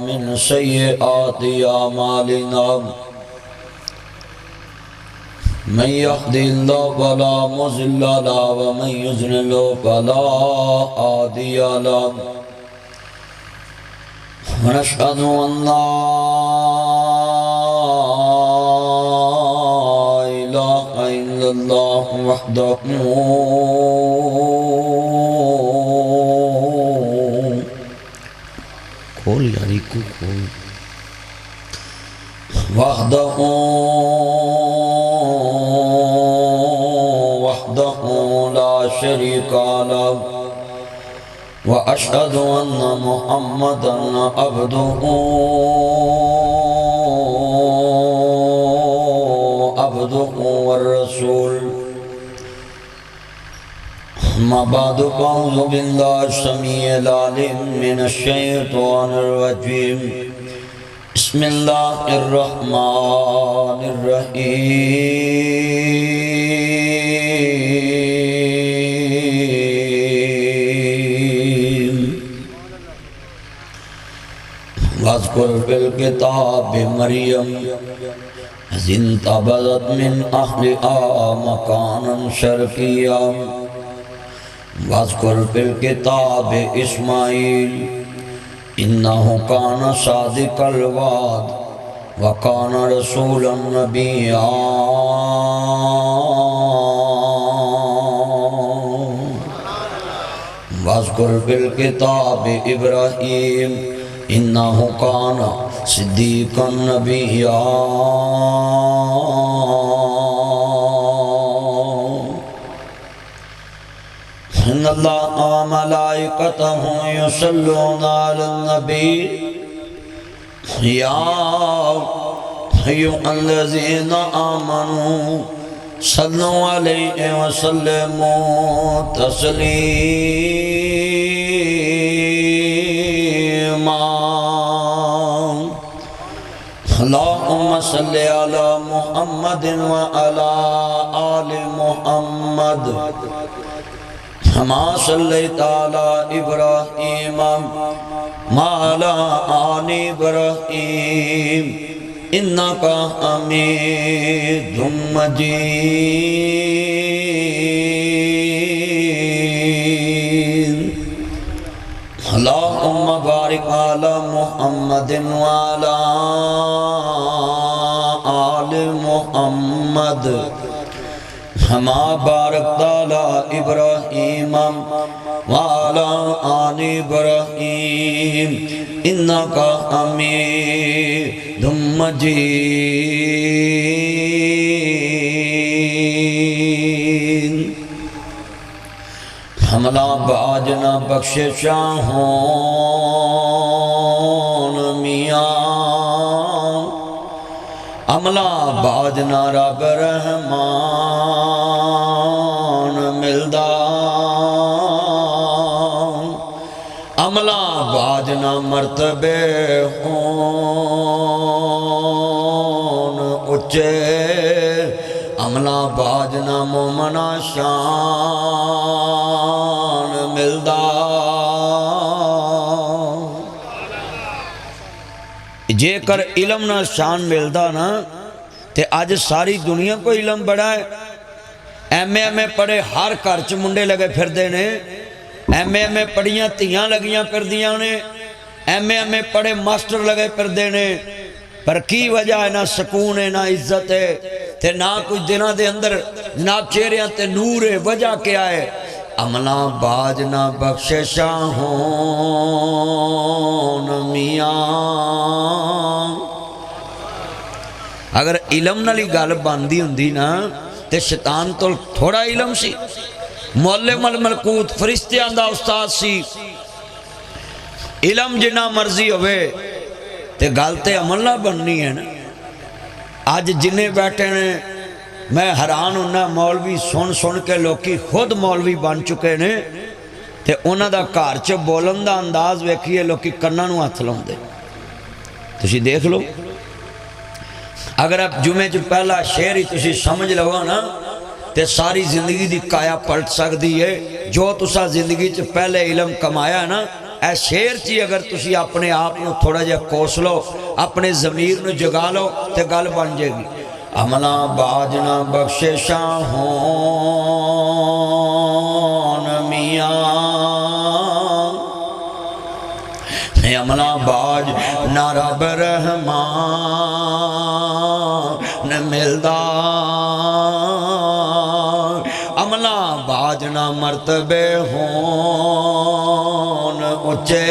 من سيئات أعمالنا من يهد الله فلا مضل له ومن يضلل فلا هادي له ونشهد أن لا إله إلا الله وحده قول یاری کو قول وحده لا شريك له وأشهد أن محمدا عبده والرسول ما بعد فأعوذ بالله السميع العليم من الشيطان الرجيم بسم الله الرحمن الرحيم واذكر في الكتاب مريم إذ انتبذت من أهلها مكانا شرقيا واذكر في الكتاب إسماعيل إنه كان صادق الوعد وكان رسولا نبيا واذكر في الكتاب إبراهيم إنه كان صديقا نبيا إن الله وملائكته يصلون على النبي يا أيها الذين آمنوا صلوا عليه وسلموا تسليما اللهم صل على محمد وعلى آل محمد كما صليت على إبراهيم وعلى آل إبراهيم إنك حميد مجيد اللهم بارك على محمد وعلى آل محمد كما باركت على إبراهيم وعلى آل إبراهيم إنك حميد مجيد حملہ باجنا بخششاہون میاں عملہ باجنا رب رحمان ملدا عملہ باجنا مرتبے ہون اچے عملہ باجنا مومنہ شان ملدا جے کر علم نہ شان ملدا نا تے آج ساری دنیا کو علم بڑا ہے ایم اے پڑھے ہر کارچ منڈے لگے پھر دینے ایم اے پڑھیاں تیاں لگیاں پھر دیاں نے ایم اے پڑھے ماسٹر لگے پھر دینے پر کی وجہ ہے نہ سکون ہے نہ عزت ہے تے نہ کچھ دنہ دے اندر جناب چہریاں تے نور ہے وجہ کیا ہے عملہ باج نہ بخششاں ہون میاں اگر علم نالی گل باندھی ہوندی نا تے شیطان تو تھوڑا علم سی معلم الملکوت فرشتیاں دا استاد سی علم جنا مرضی ہوئے تے گل تے عمل نہ بننی ہے نا آج جنہیں بیٹھے ہیں میں حیران ہونا مولوی سن کے لوکی خود مولوی بن چکے نے تے انہاں دا گھر چ بولن دا انداز ویکھیے لوکی کناں نوں ہتھ لاؤندے تسی دیکھ لو اگر آپ جمعے چ پہلا شعر ہی تسی سمجھ لو نا تے ساری زندگی دی کایا پلٹ سکتی ہے جو تسا زندگی چ پہلے علم کمایا نا اے شیر چی اگر تسی اپنے آپ نو تھوڑا جا کوس لو اپنے ضمیر نو جگا لو تے گل بن جائے گی عملہ باج نہ بخششاں ہون میاں عملہ باج نہ رب رحمان ملدا عملہ باج نہ مرتبے ہون اچے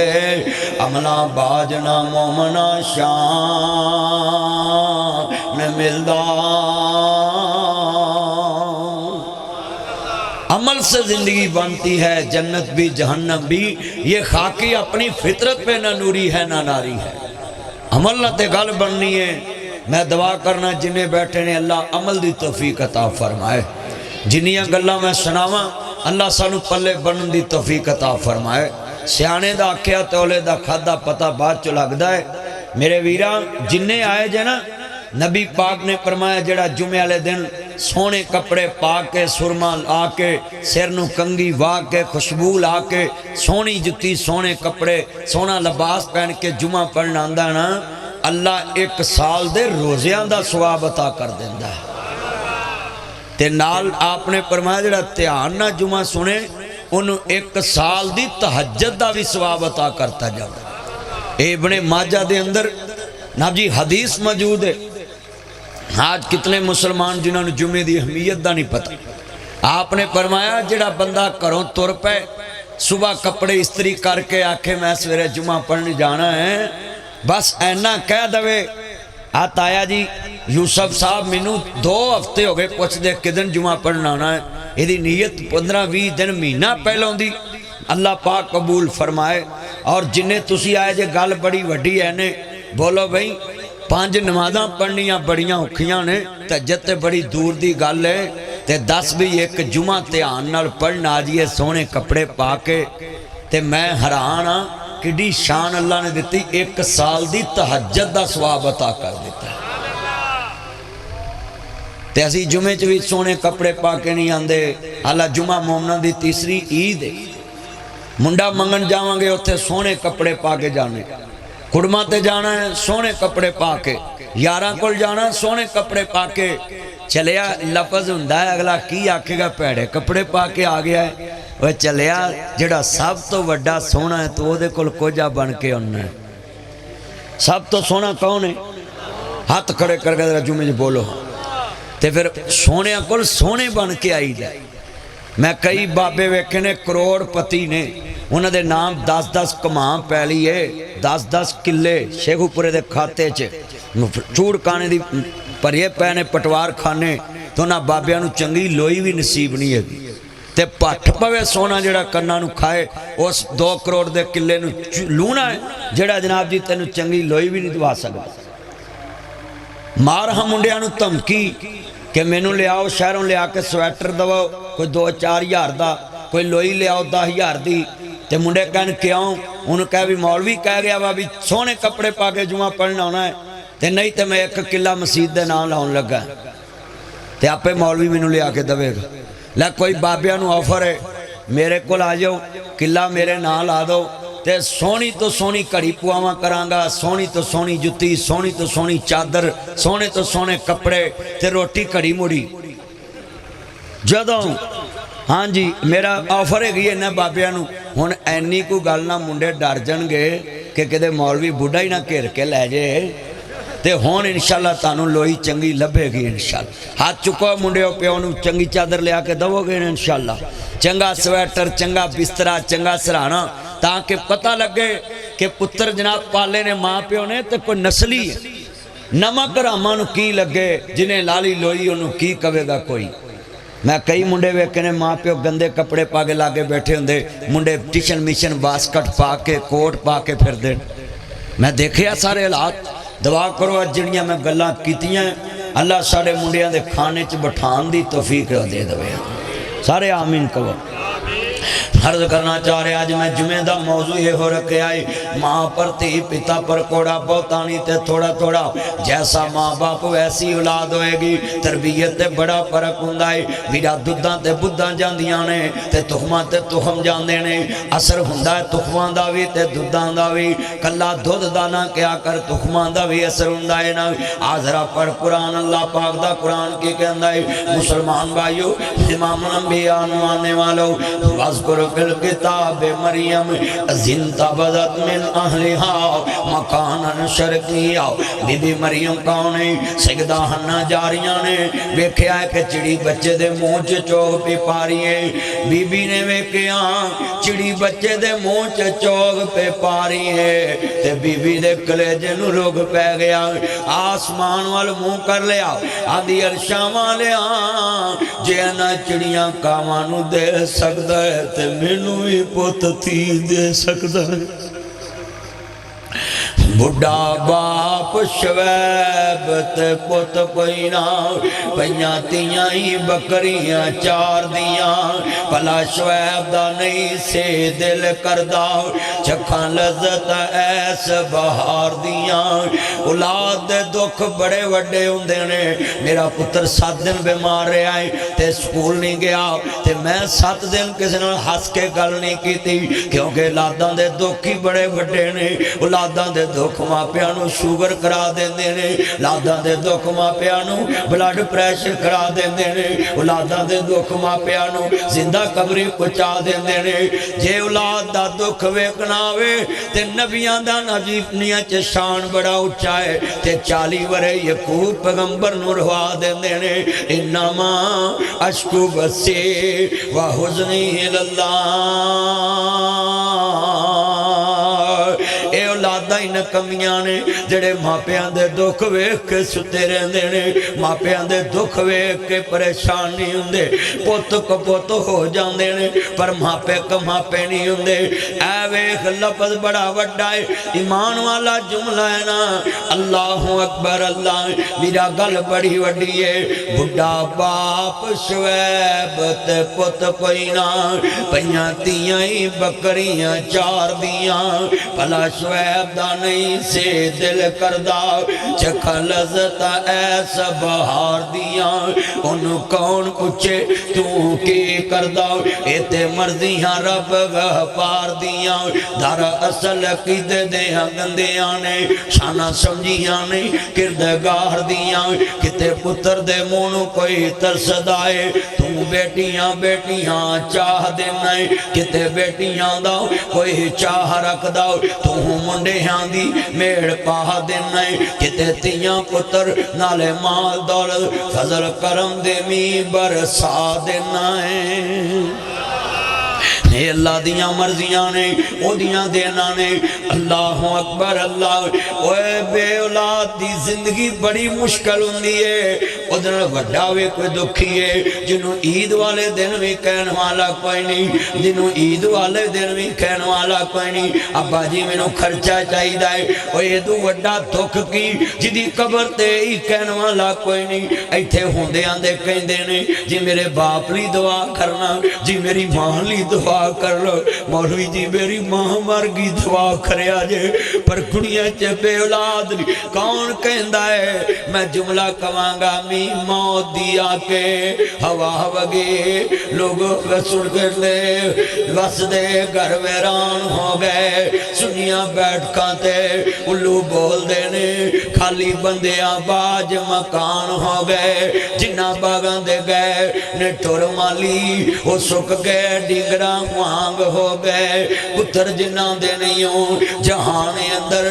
عملہ باج نہ مومنہ شان ملدا عمل سے زندگی بنتی ہے جنت بھی جہنم بھی یہ خاکی اپنی فطرت پہ نہ نوری ہے نہ ناری ہے عمل نہ تے گل بننی ہے میں دعا کرنا جنہیں بیٹھے نے اللہ عمل دی توفیق عطا فرمائے جنیاں گلاں میں سناواں اللہ سانو پلے بنن دی توفیق عطا فرمائے سیانے دا آکھیا تولے دا کھادا پتہ بعد چ لگدا ہے میرے ویراں جنہیں آئے جے نا نبی پاک نے فرمایا جڑا جمعے والے دن سونے کپڑے پا کے سرما لا کے سر نو کنگھی واہ کے خوشبو لا کے سونی جتی سونے کپڑے سونا لباس پہن کے جمعہ پڑھنا آندا نا اللہ ایک سال دے روزیاں دا ثواب عطا کر دیندا ہے تے نال آپ نے فرمایا جڑا دھیان نہ جمعہ سنے انہوں ایک سال دی تہجد دا بھی ثواب عطا کرتا جاتا ابن ماجہ دے اندر ناب جی حدیث موجود ہے آج کتنے مسلمان جنہوں نے جمعے دی اہمیت دا نہیں پتا آپ نے فرمایا جڑا بندہ کروں تر پہ صبح کپڑے استری کر کے آکھے میں سویرے جمعہ پڑھنے جانا ہے بس اینا کہہ دوے آتا آیا جی یوسف صاحب مینوں 2 ہفتے ہو گئے پوچھ دے کدن جمعہ پڑھنا آنا ہے یہ دی نیت 15-20 دن مہینہ پہلوں دی اللہ پاک قبول فرمائے اور جنہیں تسی آئے جے گل بڑی وڈی ہے نے بولو بھئی 5 نمازاں پڑھنیاں بڑیاں اکھیاں نے تہجد تے بڑی دور دی گل ہے تے 10 بھی ایک جمعہ دھیان نال پڑھنا آجیے سونے کپڑے پا کے تے میں حیران ہاں کڈی شان اللہ نے دیتی 1 سال دی تہجد دا ثواب عطا کر دیتا ہے تے اسی جمعے چ بھی سونے کپڑے پا کے نہیں آندے اللہ جمعہ مومنہ دی تیسری عید ہے منڈا منگن جاواں گے اتھے سونے کپڑے پا کے جانے کڑما تے جانا ہے سونے کپڑے پا کے یاراں کول جانا ہے سونے کپڑے پا کے چلیا لفظ ہوندا ہے اگلا کی آکھے گا پیڑے کپڑے پا کے آ گیا ہے وہ چلیا جڑا سب تو وڈا سونا ہے تو وہ دے کول کوجا بن کے ہونا ہے سب تو سونا کون ہے ہاتھ کھڑے کر کے ذرا جمعے بولو تے پھر سونے کول سونے بن کے آئی جائے میں کئی بابے ویکھے نے کروڑ پتی نے انہوں دے نام 10-10 کماں پہلی ہے 10-10 کلے شیخو پورے دے کھاتے چھے چوڑ کانے دی پریے پہنے پٹوار کھانے تو نہ بابیاں نو چنگی لوئی بھی نصیب نہیں ہے تے پٹھ پوے سونا جڑا کننا نو کھائے اس 2 کروڑ دے کلے نو لونا ہے جڑا جناب جی تے نو چنگی لوئی بھی نہیں دوا سکتا مار ہم منڈیاں نو تمکی کہ میں نو لے آؤ شہروں لے آکے سویٹر دواؤ کوئی 2-4 ہزار دا کوئی لوئی لے آؤ 10 ہزار دی تے منڈے کہنے کیوں انہوں کہا بھی مولوی کہہ گیا بھی سونے کپڑے پا کے جمعہ پڑھنا ہونا ہے تے نہیں تے میں 1 کلہ مسجد دے نام لاؤن لگا تے آپے مولوی میں نو لے آکے دوے گا لے کوئی بابیاں نو آفر ہے میرے کو لا جاؤ کلہ میرے نام لا دو تے سونی تو سونی کڑی پواواں کرانگا سونی تو سونی جتی سونی تو سونی چادر سونے تو سونے کپڑے تے روٹی کڑی مڑی جدوں ہاں جی میرا آفر ہے گئی ہے بابیاں نو ہن اینی کو گل نہ منڈے ڈر جن گے کہ کدے مولوی بڈھا ہی نہ گھیر کے لے جائے تے ہون انشاءاللہ تانوں لوئی چنگی لبے گی انشاءاللہ ہاتھ چکو منڈے ہو پیو نو چنگی چادر لیا کے دو گے انشاءاللہ چنگا سویٹر چنگا بسترا چنگا سرہانا تاکہ پتہ لگے کہ پتر جناب پالے نے ماں پیو نے تے کوئی نسلی ہے نمک راما نو کی لگے جنہیں لالی لوئی انہوں کی کہے گا کوئی میں کئی منڈے ویکھے نے ماں پیو گندے کپڑے پا کے لاگے بیٹھے ہوندے منڈے ٹیشن میشن باسکٹ پا کے کوٹ پا کے پھر دے میں دیکھیا سارے حالات دعا کرو جڑیاں میں گلاں کیتیاں اللہ سارے منڈیاں دے کھانے چ بٹھان دی توفیق دے دے سارے آمین کہو عرض کرنا چاہ رہے آج میں جمعہ دا موضوع یہ ہو رکھے آئی ماں پر تھی پتا پر کوڑا بہتانی تے تھوڑا تھوڑا جیسا ماں باپ ویسی اولاد ہوئے گی تربیت تے بڑا فرق ہندائی ویرا دودھاں تے بدھاں جاندیاں نے تے تخماں تے تخم جاندے نے اثر ہندائی تخماں دا بھی تے دودھاں دا بھی کلا دودھ دانا کیا کر تخماں دا بھی اثر ہندائی نا آزرہ پڑھ قرآن اللہ پاک دا قرآن کی کہندائی مسلمان بھائیو امام انبیاء نوانے والو واذکر فی الکتاب مریم زنتا بدت من اہلہا مکانا شرقیہ بی بی مریم کانے سیدہ حنہ جاریاں نے ویکھیا ہے کہ چڑی بچے دے مونچ چوگ پہ پاری ہے بی بی نے ویکھیا چڑی بچے دے مونچ چوگ پہ پاری ہے تے بی بی دے کلیجے نو روگ پہ گیا آسمان وال منہ کر لیا آدھی عرشاں والیا جے نہ چڑیاں کامانو دے سکتا ہے تے مینو ہی پوت تھی دے سکتا ہے بڑھا باپ شویب تے پوت کوئی نہ پہیاں تیاں ہی بکریاں چار دیاں پلا شویب دا نہیں سے دل کردہ چکھاں لذت ایس بہار دیاں اولاد دے دکھ بڑے وڈے ہوندے نے میرا پتر 7 دن بیمار رہے آئے تے سکول نہیں گیا تے میں 7 دن کسی نے ہس کے گل نہیں کی تھی کیونکہ اولاداں دے دکھ ہی بڑے وڈے نے اولاداں دے دکھ ماں پیانو شوگر کرا دیندے نے اولاداں دے دکھ ماں پیانو بلڈ پریشر کرا دیندے نے اولاداں دے دکھ ماں پیانو زندہ قبری پچا دیندے نے جے اولاد دا دکھ ویکھناوے تے نبیاں دا نبیاں چ شان بڑا اونچا ہے تے 40 ورے یعقوب پیغمبر نو روا دیندے نے انما اشکو بسی و حزنی اللہ اے اولادہ ہی کمیاں نے جڑے ماپیاں دے دکھ ویکھ کے ستے رہندے نے ماپیاں دے دکھ ویکھ کے پریشان نہیں ہوندے پوت کو پوت ہو جاندے نے پر ماپے کو ماپے نہیں ہوندے اے ویکھ لفظ بڑا وڈا ہے ایمان والا جملہ ہے نا اللہ اکبر اللہ میرا گل بڑی وڈی ہے بڑھا باپ شویب تے پوت کوئی نہ پہیاں تیاں ہی بکریاں چار دیاں پلا شویب دا نہیں سے دل کردہ چکھا لذت ایسا بہار دیاں ان کون پوچھے تو کی کردہ ایتے مرضیاں رب غفار دیاں دار اصل قیدے دیاں گندیاں نے شانہ سمجھیاں نے کردگار دیاں کتے پتر دے مونو کوئی ترس دائے تو بیٹیاں بیٹیاں چاہ دینا کتے بیٹیاں داؤ کوئی چاہ رکھ داؤ تو منڈے ہاں دی میڑ پاہ دینا کتے تیاں پتر نالے مال دولت فضل کرم دے می برسا دینا اے اللہ دیاں مرضیاں نے او دیاں دینا نے اللہ اکبر اللہ اوے بے اولاد دی زندگی بڑی مشکل ہوندی ہے ادھر وڈاوے کوئی دکھی ہے جنہوں عید والے دن بھی کہنے والا کوئی نہیں جنہوں عید والے دن بھی کہنے والا کوئی نہیں ابا جی میں نو خرچہ چاہی دائے اوے یہ دو وڈا دکھ کی جدی قبر تے ہی کہنے والا کوئی نہیں ایتھے ہوندے آندے کہیں دینے جی میرے باپ لی دعا کرنا جی میری ماں لی دعا کر لو مولوی جی میری ماں مر گئی دعا کرے آجے پر کڑیاں چپے اولاد لی کون کہندہ ہے میں جملہ کمانگا می موت دیا کے ہوا وگے لوگوں کا سڑ کر لے بس دے گھر ویران ہو گئے سنیاں بیٹھ کھاتے الو بول دینے خالی بندیاں باج مکان ہو گئے جنہ باغاں دے گئے نٹور مالی وہ سک گئے ڈنگرہ وانگ ہو گئے پتر جنہ دے نہیں جہان اندر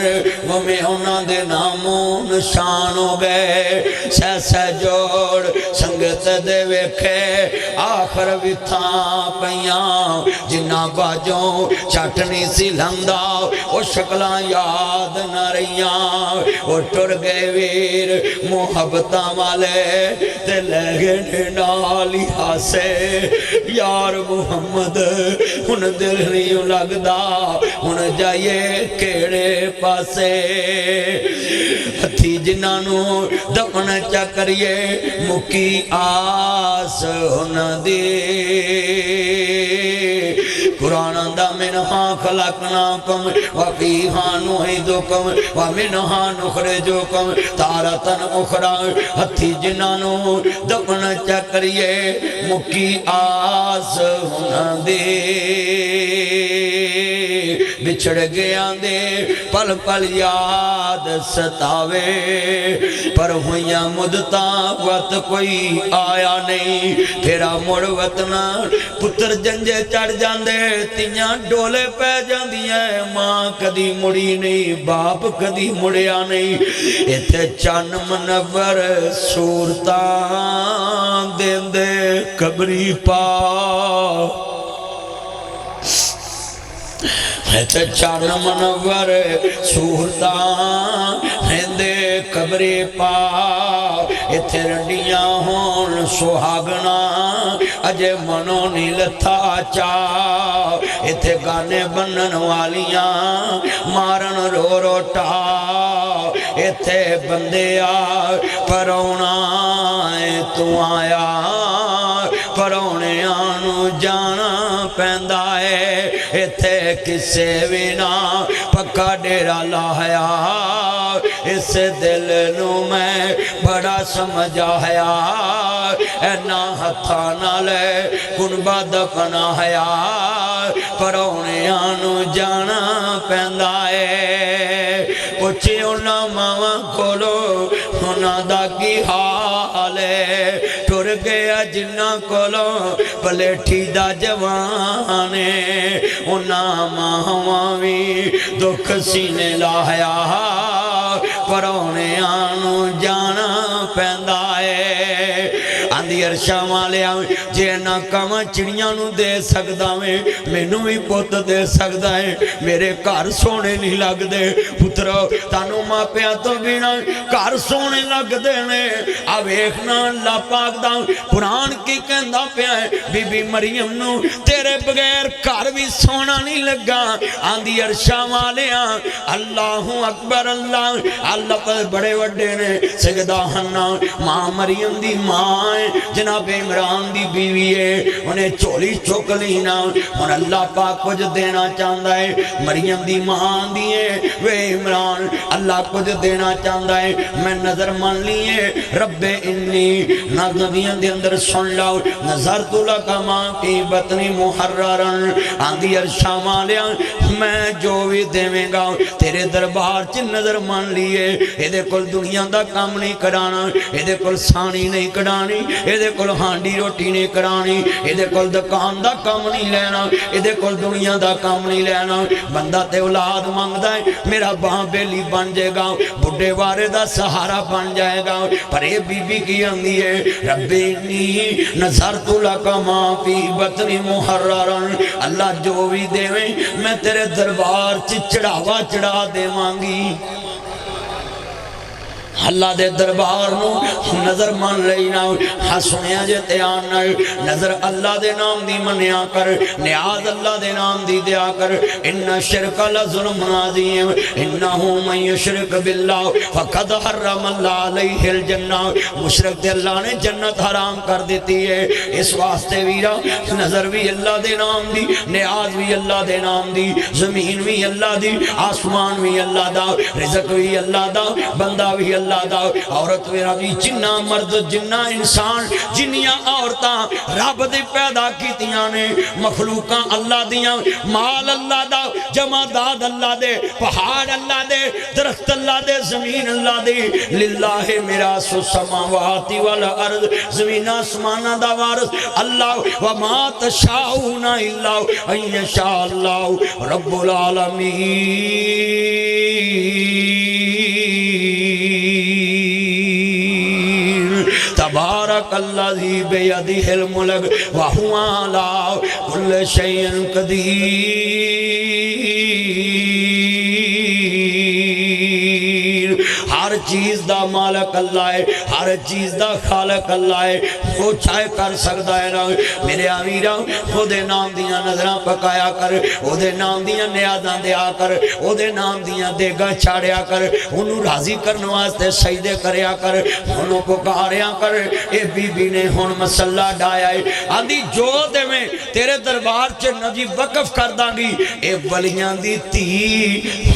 وہ میں ہونا دے ناموں نشان ہو گئے سہ سہ جوڑ سنگت دے ویکھے آخر ویتھاں پیاں جنہ باجوں چاٹنی سی لندہ وہ شکلاں یاد نہ رہیاں وہ ٹر گئے ویر محبتاں والے تے لگے نالی ہاسے یار محمد ہن دل نہیں لگدا ہن جائیے کیڑے پاسے ہتھی جنانو دفن چا کریے مکی آس ہن دی قرآن آندا منہا خلقناکم وفیہا نعیدکم ومنہا نخرجکم تارتن اخری ہتھی جنانو دفن چکریے مکی آس ہونا دے بچھڑ گیا دے پل پل یاد ستاوے پر ہویاں مدتا وقت کوئی آیا نہیں پھرا مڑ وطنا پتر جنجے چڑھ جاندے تیاں ڈولے پہ جاندیاں ماں کدی مڑی نہیں باپ کدی مڑیا نہیں ایتھے چان منور صورتاں دین دے قبری پا ایتھے چان منور صورتاں دے قبری پا ایتھے رنڈیاں ہون سہاگنا اجے منو نیل تھا چا ایتھے گانے بنن والیاں مارن رو روٹا ایتھے بندے آ پرونا تو آیا پرونے آنو جانا پہندہ ہے ایتھے کسے وینا پکا ڈیرا لایا اس دل نو میں بڑا سمجھا ہے اینا ہتھانا لے کنبا دفنا ہے پرونے آنو جانا پہندہ ہے پوچھے انہا ماما کھولو انہا دا کی حال ہے ٹر گیا جنہ کھولو پلیٹھی دا جوانے انہا ماہوی دکھ سینے لایا پرونے آنو جانا پہندہ ہے آندھی عرشہ والے آئیں جے نہ کم چڑیاں نو دے سکدا میں نو بھی پوت دے سکدا ہے میرے کار سونے نہیں لگ دے پترو تانو ماں پیا تو بینا کار سونے لگ دے نے اب ایکنا اللہ پاک دا قرآن کی کہندہ پیا ہے بی بی مریم نو تیرے بغیر کار بھی سونا نہیں لگا آندھی عرشہ والے آئیں اللہ اکبر اللہ پر بڑے وڈے نے سجدہ ہنہ ماں مریم دی ماں جناب عمران دی بیوی ہے انہیں چولی چوک لینا اور اللہ پاک کچھ دینا چاہتا ہے مریم دی ماں دیئے وے عمران اللہ کچھ دینا چاہتا ہے میں نظر مان لیے رب انی نبیان دے اندر سن لاؤ نظر تو لگا ماں کی بطنی محررن آندھی عرشہ مالیا میں جو بھی دیویں گا تیرے دربار چ نظر مان لیے ایدے کل دنیا دا کام نہیں کرانا ایدے کل سانی نہیں کرانی ایدے کل ہانڈی روٹی نہیں کرانی ایدے کل دکان دا کام نہیں لینا ایدے کل دنیا دا کام نہیں لینا بندہ تے اولاد مانگدا ہے میرا باں بیلی بن جائے گا بڑھے وارے دا سہارا بن جائے گا پر اے بی بی کی آندھی ہے ربی انی نظر تو لکا ماں فی بطنی محررن اللہ جو بھی دے میں تیرے دربار چڑھاوا چڑھا دے مانگی اللہ دے دربار نو نظر مان لینا ہاں سنیا جتے آنا نظر اللہ دے نام دی منیا کر نیاز اللہ دے نام دی دیا کر انہا شرک لظلم عظیم انہو من یشرک باللہ فقد حرم اللہ علیہ الجنہ مشرک دے اللہ نے جنت حرام کر دیتی ہے اس واسطے ویرا نظر بھی اللہ دے نام دی نیاز بھی اللہ دے نام دی زمین بھی اللہ دی آسمان بھی اللہ دا رزق بھی اللہ دا بندہ بھی اللہ دا عورت میرا بھی جنہ مرد جنہ انسان جنیاں عورتاں رب دے پیدا کیتیاں نے مخلوقاں اللہ دیاں مال اللہ دا جمادات اللہ دے پہاڑ اللہ دے درخت اللہ دے زمین اللہ دے للہ میراث السماوات والارض زمین آسمانہ دا وارث اللہ وما تشاؤون الا ان یشاء اللہ رب العالمین تبارک اللذی بیدہ الملک وہو علی کل شیء قدیر ہر چیز دا مالک اللہ ہے، ہر چیز دا خالق اللہ ہے، وہ چاہے کر سکتا ہے نا۔ میرے امیرہ وہ دے نام دیاں نظران پکایا کر، وہ دے نام دیاں نیازاں دیا کر، وہ دے نام دیاں دیگاں چھاڑیا کر، انہوں راضی کرنے واسطے سجدے کریا کر، انہوں پکاریا کر۔ اے بی بی نے ہون مسلح ڈایا ہے، آندھی جو دے میں تیرے دربار چے نبی وقف کر داں گی، اے ولیاں دی تھی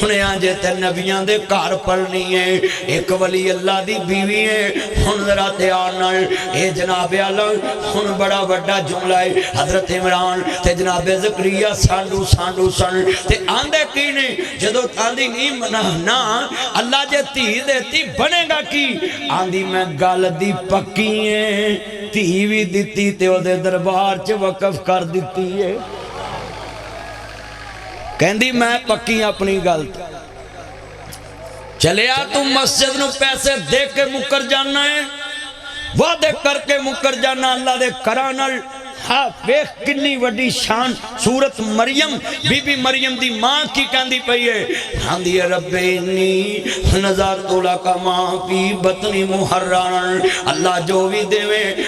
ہونے آجے تے نبیاں دے کار پڑھنی ہے، ایک ولی اللہ دی بیوی ہے، ہن ذرا تیار نال اے جناب اللہ ہن بڑا بڑا جملہ ہے، حضرت عمران تے جناب زکریا سانڈو سانڈو سن تے آندے کی نہیں، جدو آندھی نہیں منا نا اللہ جے تھی دیتی بنے گا کی، آندھی میں گال دی پکی ہے، تھی بھی دیتی تے او دے دربار چے وقف کر دیتی ہے، کہندی میں پکی اپنی غلط چلے آ تم مسجد نو پیسے دے کے مکر جانا ہے، وعدے کر کے مکر جانا اللہ دے کرانل۔ ہاں ویخ کنی وڈی شان سورت مریم بی بی مریم دی ماں کی کہندی پئی ہے، ہاندی رب انی نظرت لک ما فی بطنی محررن، اللہ جو بھی دے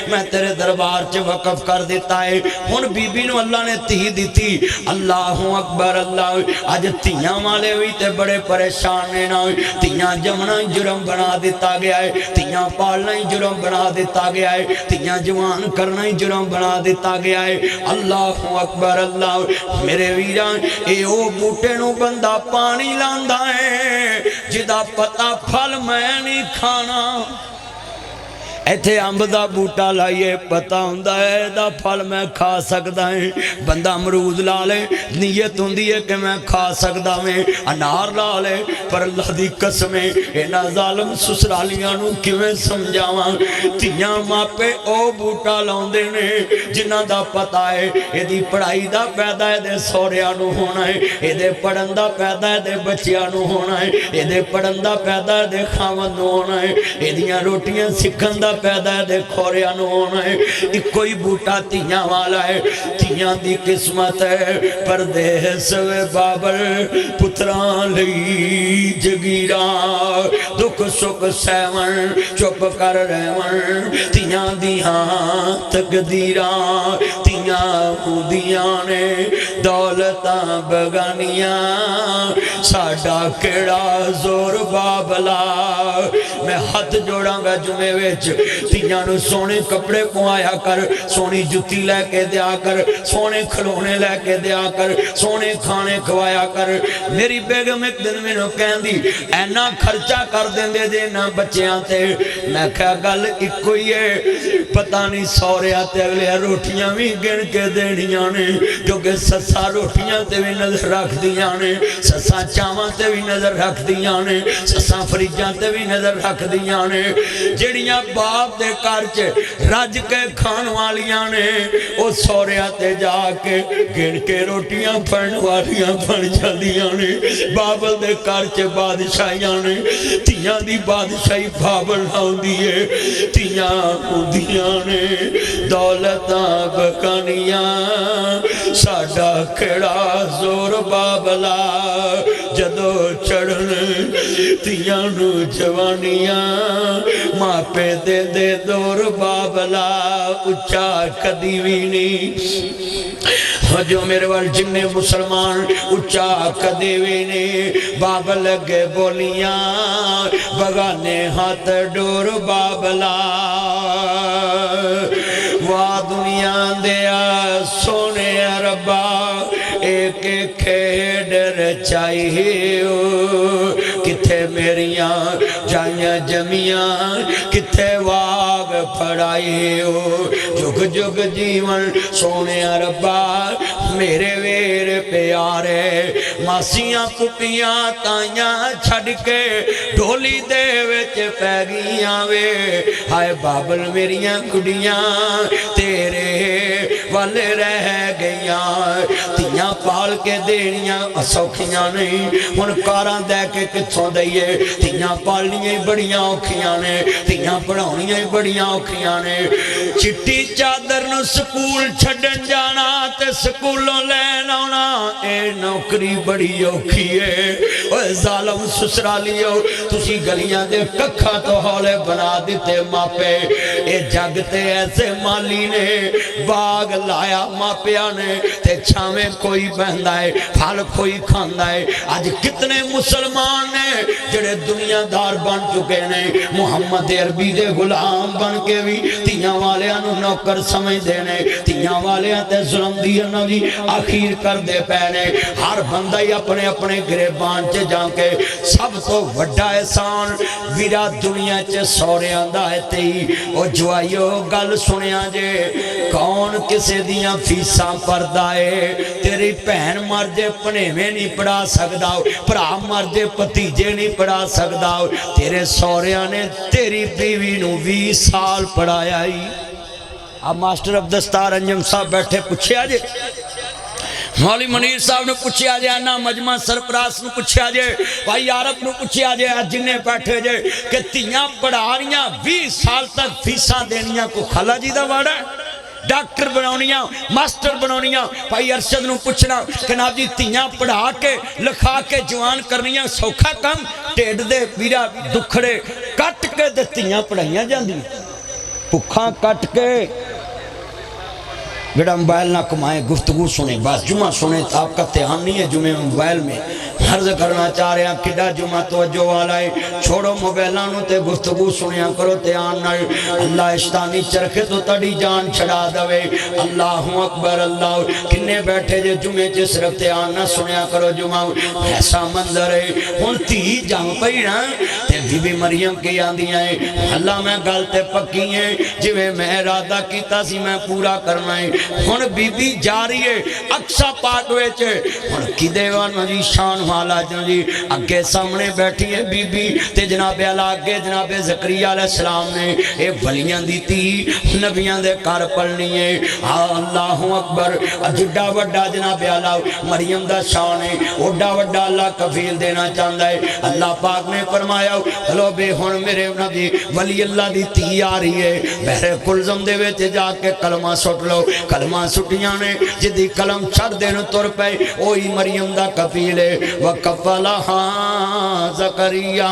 میں تیرے دربار چے وقف کر دیتا ہے۔ ہن بی بی نو اللہ نے تھی دیتی، اللہ اکبر اللہ۔ آج تیاں والے ہوئی تے بڑے پریشان نے نا، تیاں جمنا جرم بنا دیتا گیا ہے، تیاں پالنا جرم بنا دیتا گیا ہے، تیاں جوان کرنا جرم بنا دیتا گیا ہے۔ اللہ اکبر اللہ۔ میرے ویران اے او بوٹے نو بندہ پانی لاندا ہے جدا پتا پھل میں نہیں کھانا، ایتھے امب دا بوٹا لائیے پتا ہوندا ہے دا پھل میں کھا سکدا ہے، بندہ امرود لا لے نیت ہوندی ہے کہ میں کھا سکدا میں، انار لا لے، پر اللہ دی قسمیں اینا ظالم سسرالیاں نو کیویں سمجھاواں، تیاں ماپے او بوٹا لاؤندے نے جنہاں دا پتا ہے اے دی پڑھائی دا پیدا ہے دے سوریاں نو ہونا ہے، اے دے پڑھن دا پیدا ہے دے بچیاں نو ہونا ہے، اے دے پڑھن دا پیدا ہے دے خاوند نو ہونا ہے، اے دیاں روٹیاں سکھن دا پیدا ہے دے کھوریاں نو ہونا ہے، ایک کوئی بوٹا تیاں والا ہے، تیاں دی قسمت ہے، پردیس وے بابل پتران لئی جگیران دکھ سکھ سیون چپ کر رہون، تیاں دیاں تقدیران تیاں خودیاں نے دولتاں بگانیاں، ساڑھا کیڑا زور بابلا۔ میں ہاتھ جوڑاں گا جمعے ویچ، تیاں نو سونے کپڑے پوایا کر، سونی جتی لے کے دیا کر، سونے کھلونے لے کے دیا کر، سونے کھانے کھوایا کر۔ میری بیگم ایک دن میں نو کہن دی اینا خرچہ کر دیں دے دے نا بچیاں تے، میں کہا گل ایک کوئی ہے، پتہ نہیں سورے آتے اگلے روٹیاں بھی گن کے دینیاں نے، کیونکہ سسا روٹیاں تے بھی نظر رکھ دیاں نے، سسا چاواں تے بھی نظر رکھ دیاں نے، سسا فریجاں تے بھی نظر رکھ دیاں نے، جڑیاں باپ دے کارچ رج کے کھان والیاں نے او سوریاں تے جا کے گن کے روٹیاں پڑھن والیاں پڑھ جاندیاں نے، بابل دے کارچ بادشاہیاں نے، تیاں دی بادشاہی بابل ہوندی ہے، تیاں ہوندیاں نے دولتاں بکانیاں، ساڈا کھڑا زور بابلا، جدو چڑھن تیاں نو جوانیاں، ماں پہ دے دے دور بابلا، اچھا کدی بھی نہیں، جو میرے وال جننے مسلمان اچھا کدی بھی نہیں، بابل لگے بولیاں بگانے ہاتھ ڈور بابلا، واہ دنیا دیا سونے ربا ایک کھیڑ رچائی ہو، کتھے میریاں جائیاں جمیاں کتھے واگ پھڑائی ہو، جگ جگ جیون سونے ربا میرے ویر پیارے، ماسیاں پپیاں تائیاں چھڑ کے ڈولی دے وچ پہ گیاں وے، ہائے بابل میریاں گڑیاں تیرے والے رہ گیاں، تیاں پال کے دینیاں سوکھیاں نہیں ہن کاراں دے کے کتھوں دئیے تیاں پالنیاں بڑیاں اوکھیاں نے تیاں پڑھاونیاں بڑیاں اوکھیاں نے چٹی چادر نو سکول چھڈن جانا تے سکولوں لین آنا اے نوکری بڑی اوکھی ہے اوے ظالم سسرالیو تسی گلیاں دے ککھاں تو ہولے بنا دیتے ماپے اے جگ تے ایسے مالی نے باغ لایا ماپیا نے تے چھاویں کوئی بہندا ہے پھل کوئی کھاندا ہے آج کتنے مسلمان نے جڑے دنیا دار بن چکے نے محمد عربی دے غلام بن کے بھی تیاں والیاں نو نوکر سمجھ دینے تیاں والیاں تے ظلم دیا نو جی آخیر کر دے پینے ہر بندہ ہی اپنے اپنے گریبان چے جان کے سب تو وڈا احسان ویرا دنیا چے سورے آندہ ہے تی او جوائیو گل سنیا جے کون کسے دیاں فیساں پردائے تیری پہن مر جے پنے میں نہیں پڑھا سکدا پرا مر جے پتیجے نہیں پڑھا سکدا تیرے سوریاں نے تیری بیوی نو 20 سال پڑھایا ہی اب ماسٹر عبدالستار انجم صاحب بیٹھے پوچھے آجے مولی منیر صاحب نے پوچھے آجے انا مجمع سرپراس نے پوچھے آجے بھائی عرب نے پوچھے آجے جنہیں بیٹھے جے کہ تیاں پڑھاریاں 20 سال تک فیساں دینیاں کو خلا جی دا وارا ہے ڈاکٹر بناونیاں ماسٹر بناونیاں بھائی ارشد نو پوچھنا کہ ناب جی تیاں پڑھا کے لکھا کے جوان کرنیاں سوکھا کم ٹیڑ دے بیرا دکھڑے کٹ کے دے تیاں پڑھائیاں جان دی پکھاں کٹ کے بیٹا موبائل نہ کمائیں گفتگو سنیں بس جمعہ سنیں تو آپ کا تیان نہیں ہے جمعہ موبائل میں عرض کرنا چاہ رہے ہیں کڈا جمعہ توجہ والا ہے چھوڑو موبائلانوں تے گفتگو سنیا کرو تیان نہ اللہ اشتانی چرخے تو تڑی جان چھڑا دوے اللہ اکبر اللہ کنے بیٹھے جے جمعے جے صرف تیان نہ سنیا کرو جمعہ ایسا منظر ہے ہن تی جان پئی نا تے بی بی مریم کی آندیاں ہیں اللہ میں گلتے پکی ہیں جویں میں ارادہ کیتا سی میں پورا کرنا ہے ہن بی بی جاری ہے اکسا پاک ویچے ہن کی دیوان جی شان والا جی اگے سامنے بیٹھی ہے بی بی تے جناب آگے جناب زکریا علیہ السلام نے اے ولیاں دیتی نبیاں دے کار پڑھنی ہے اللہ اکبر جڈا وڈا جناب مریم دا شان ہے اوڈا وڈا اللہ کفیل دینا چاہتا ہے اللہ پاک نے فرمایا لو بے ہن میرے نبی ولی اللہ دی تی آ رہی ہے بہرے کلزم دے ویچے جا کے کلمہ سٹ لو کلمہ سٹیاں نے جدی کلم چھڑ دینا تر پہ اوہی مریم دا کفیل ہے وَقَفَلَهَا زکریہ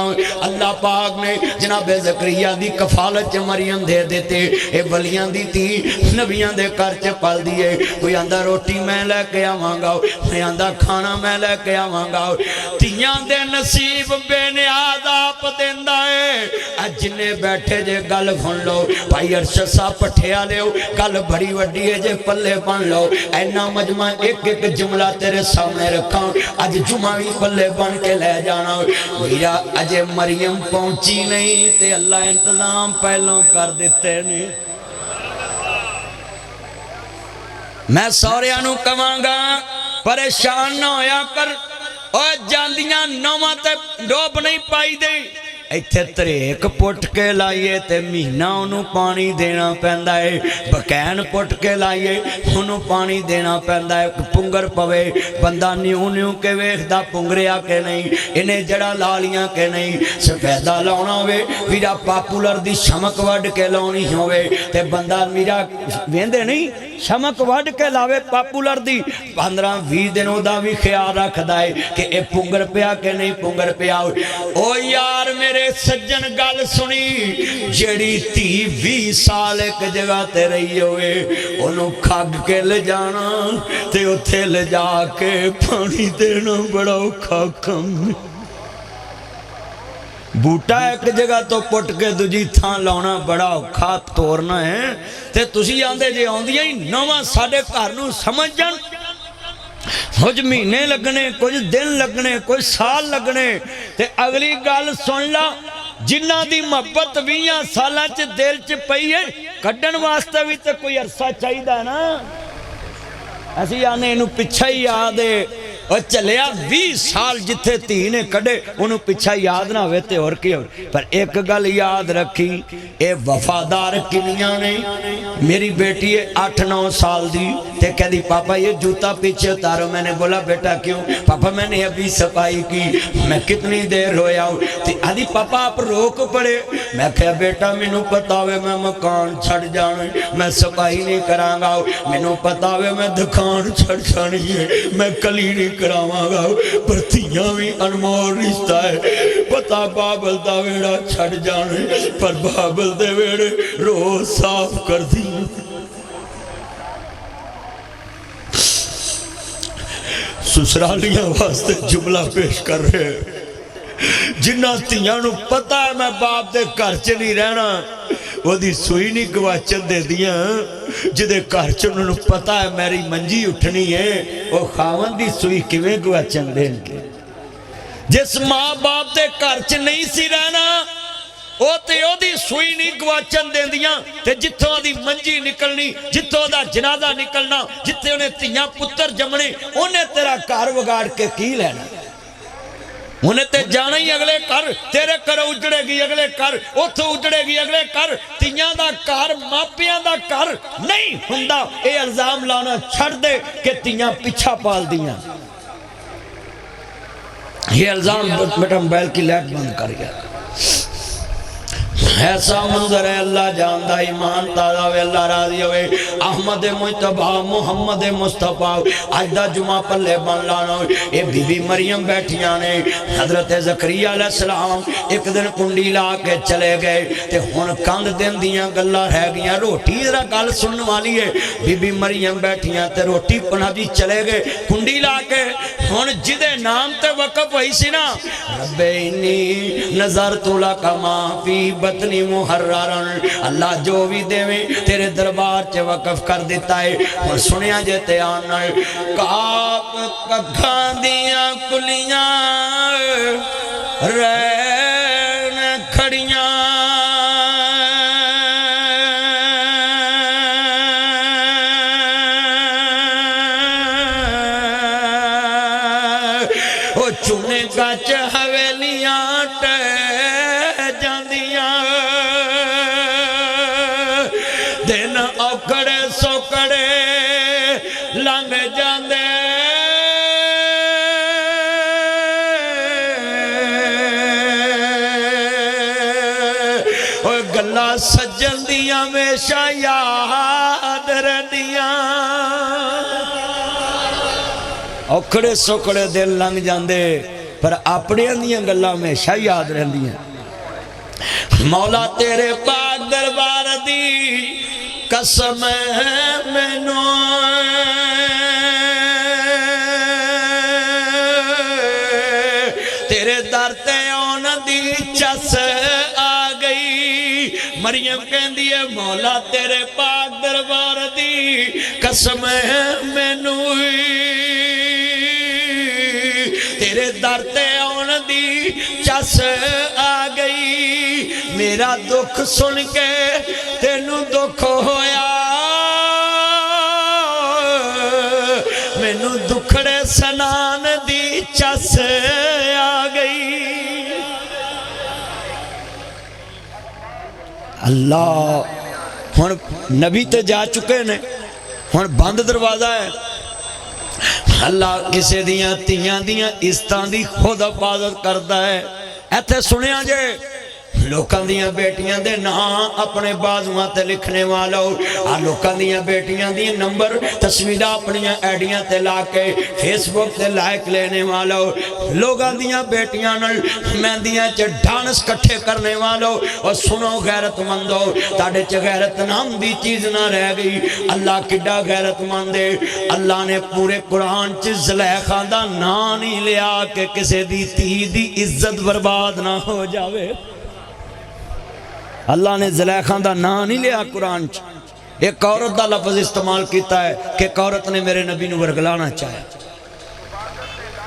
اللہ پاک نے جناب زکریہ دی کفالت مریم دے دیتے اے ولیاں دی تی نبیاں دے کرچ پل دیئے کوئی اندہ روٹی میں لے کے آوانگا کوئی اندہ کھانا میں لے کے آوانگا تیاں دے نصیب بے نیاز آپ دیندہ ہے جنہیں بیٹھے جے گل گھن لو بھائی ارشد صاحب پٹھیا لے گل بڑی وڈی ہے جے پلے بن لو اینا مجمع ایک ایک جملہ تیرے سامنے رکھاں آج جمعی پلے بن کے لے جانا میرا اجے مریم پہنچی نہیں تے اللہ انتظام پہلوں کر دیتے نہیں میں سوریانوں کمانگا پریشان نہ ہویا کر اور جاندیاں نومہ تے ڈوب نہیں پائی دے ایتھے تریک پٹ کے لائیے تے مہینہ انہوں پانی دینا پہندہ ہے بکین پٹ کے لائیے انہوں پانی دینا پہندہ ہے پنگر پوے بندہ نیوں کے ویخدہ پنگریا کے نہیں انہیں جڑا لالیاں کے نہیں سفیدہ لاؤنا ہوئے میرا پاپولر دی شمک وڈ کے لونی ہوئے تے بندہ میرا ویندے نہیں شمک وڈ کے لاوے پاپولر دی 15-20 دنوں دا بھی خیال رکھ دائے کہ اے پنگر پیا کے نہیں پنگر پیا او یار میرے سجن گل سنی جڑی تی 20 سال ایک جگہ تے رہی ہوئے انہوں کھاگ کے لے جانا تے اتھے لے جا کے پانی دینا بڑا کھاکم بوٹا ایک جگہ تو پٹ کے دجی تھان لاؤنا بڑا کھات تورنا ہے تے تسی آندے جے آندیاں ہی نواں ساڑے کارنوں سمجھ جان کچھ مہینے لگنے کچھ دن لگنے کچھ سال لگنے تے اگلی گال سن لا جنہ دی محبت 20 سالاں چ دل چ پئی ہے کڈن واسطے بھی تے کوئی عرصہ چاہیے نا ایسی آنے انہوں پچھا ہی آدھے اور چلیا 20 سال جتھے تھی نے کڑے انہوں پیچھا یاد نہ ہوئے تے اور کی پر ایک گل یاد رکھی اے وفادار کنیاں نے میری بیٹی ہے 8-9 سال دی تے کہہ دی پاپا یہ جوتا پیچھے اتارو میں نے بولا بیٹا کیوں پاپا میں نے ابھی صفائی کی میں کتنی دیر ہویا ہوں تے آدھی پاپا آپ روک پڑے میں کہا بیٹا میں نو پتا ہوئے میں مکان چھڑ جانے میں صفائی نہیں کرانگا میں پتا ہوئے میں دکان چھڑ جانی ہے میں کلی نہیں کراواں گا پر تیاں بھی انمول رشتہ ہے پتا بابل دا ویڑا چھڑ جانے پر بابل دے ویڑے روز صاف کر دی سسرالیاں واسطے جملہ پیش کر رہے ہیں جنہ تیاں نو پتا ہے میں باپ دے گھر چ نہیں رہنا وہ دی سوئی نہیں گواچن دے دیاں جدے گھر چ انہوں نے پتا ہے میری منجی اٹھنی ہے وہ خاون دی سوئی کیویں گواچن دین کے جس ماں باپ دے گھر چ نہیں سی رہنا او تے او دی سوئی نہیں گواچن دین دیاں تے جتھوں دی منجی نکلنی جتھوں دا جنازہ نکلنا جتھے انہیں تیاں پتر جمنے انہیں تیرا گھر وگاڑ کے کی لینا انہیں تے جانا ہی اگلے کر تیرے کر اجڑے گی اگلے کر اتھو اجڑے گی اگلے کر تیاں دا کار ماپیاں دا کر نہیں ہندہ اے الزام لانا چھڑ دے کہ تیاں پیچھا پال دیاں یہ الزام بیٹا موبائل کی لائٹ بند کر گیا ایسا منظر ہے اللہ جاندہ ایمان تازہ ہوئے اللہ راضی ہوئے احمد مجتبہ محمد مصطفیٰ آجدہ جمعہ پلے بن لانا ہوئے اے بی بی مریم بیٹھیاں نے حضرت زکریہ علیہ السلام ایک دن کنڈی لا کے چلے گئے تے ہون کاند دن دیاں گلہ رہ گیاں روٹی ذرا گل سنن والی ہے بی بی مریم بیٹھیاں تے روٹی پناہ دی چلے گئے کنڈی لا کے ہون جدے نام تے وقف ہوئی سی نا رب انی نظرت لکا ما فی بطنی محررن اللہ جو بھی دے میں تیرے دربار چے وقف کر دیتا ہے اور سنیا جیتے آنا کاپ ککھاں دیاں کلیاں رین کھڑیاں او چونے گچ حویلیاں ٹے جاندیاں دن اوکڑے سوکڑے لنگ جاندے اور گلہ سجن دیاں ہمیشہ یاد رہنیاں اوکڑے سوکڑے دل لنگ جاندے پر اپنے اندیاں گلہ ہمیشہ یاد رہنیاں مولا تیرے پاک دربار دی قسم ہے مینوں تیرے در تے آن دی چس آ گئی مریم کہندی ہے مولا تیرے پاک دربار دی قسم ہے مینوں تیرے در تے آن دی چس آ گئی میرا دکھ سن کے تینوں دکھ ہویا مینوں دکھڑے سنان دی چس آ گئی اللہ ہن نبی تے جا چکے نے ہن بند دروازہ ہے اللہ کسے دیاں تیاں دیاں استان دی خود حفاظت کرتا ہے ایتھے سنیا جے لوکاں دیاں بیٹیاں دے نام اپنے بازوان تے لکھنے والو لوکاں دیاں بیٹیاں دیاں نمبر تصویرہ اپنیاں ایڈیاں تے لاکے فیس بک تے لائک لینے والو لوگاں دیاں بیٹیاں نل مہندیاں چے ڈانس کٹھے کرنے والو اور سنو غیرت مندو تاڑے چے غیرت نام دی چیز نہ رہ گئی اللہ کڈا غیرت مندے اللہ نے پورے قرآن چے زلیخا دا نام ہی لیا کہ کسے دی تی دی عزت برباد نہ ہو جاوے اللہ نے زلیخا دا نام نہیں لیا قرآن چ ایک عورت دا لفظ استعمال کیتا ہے کہ ایک عورت نے میرے نبی نو ورگلانا چاہے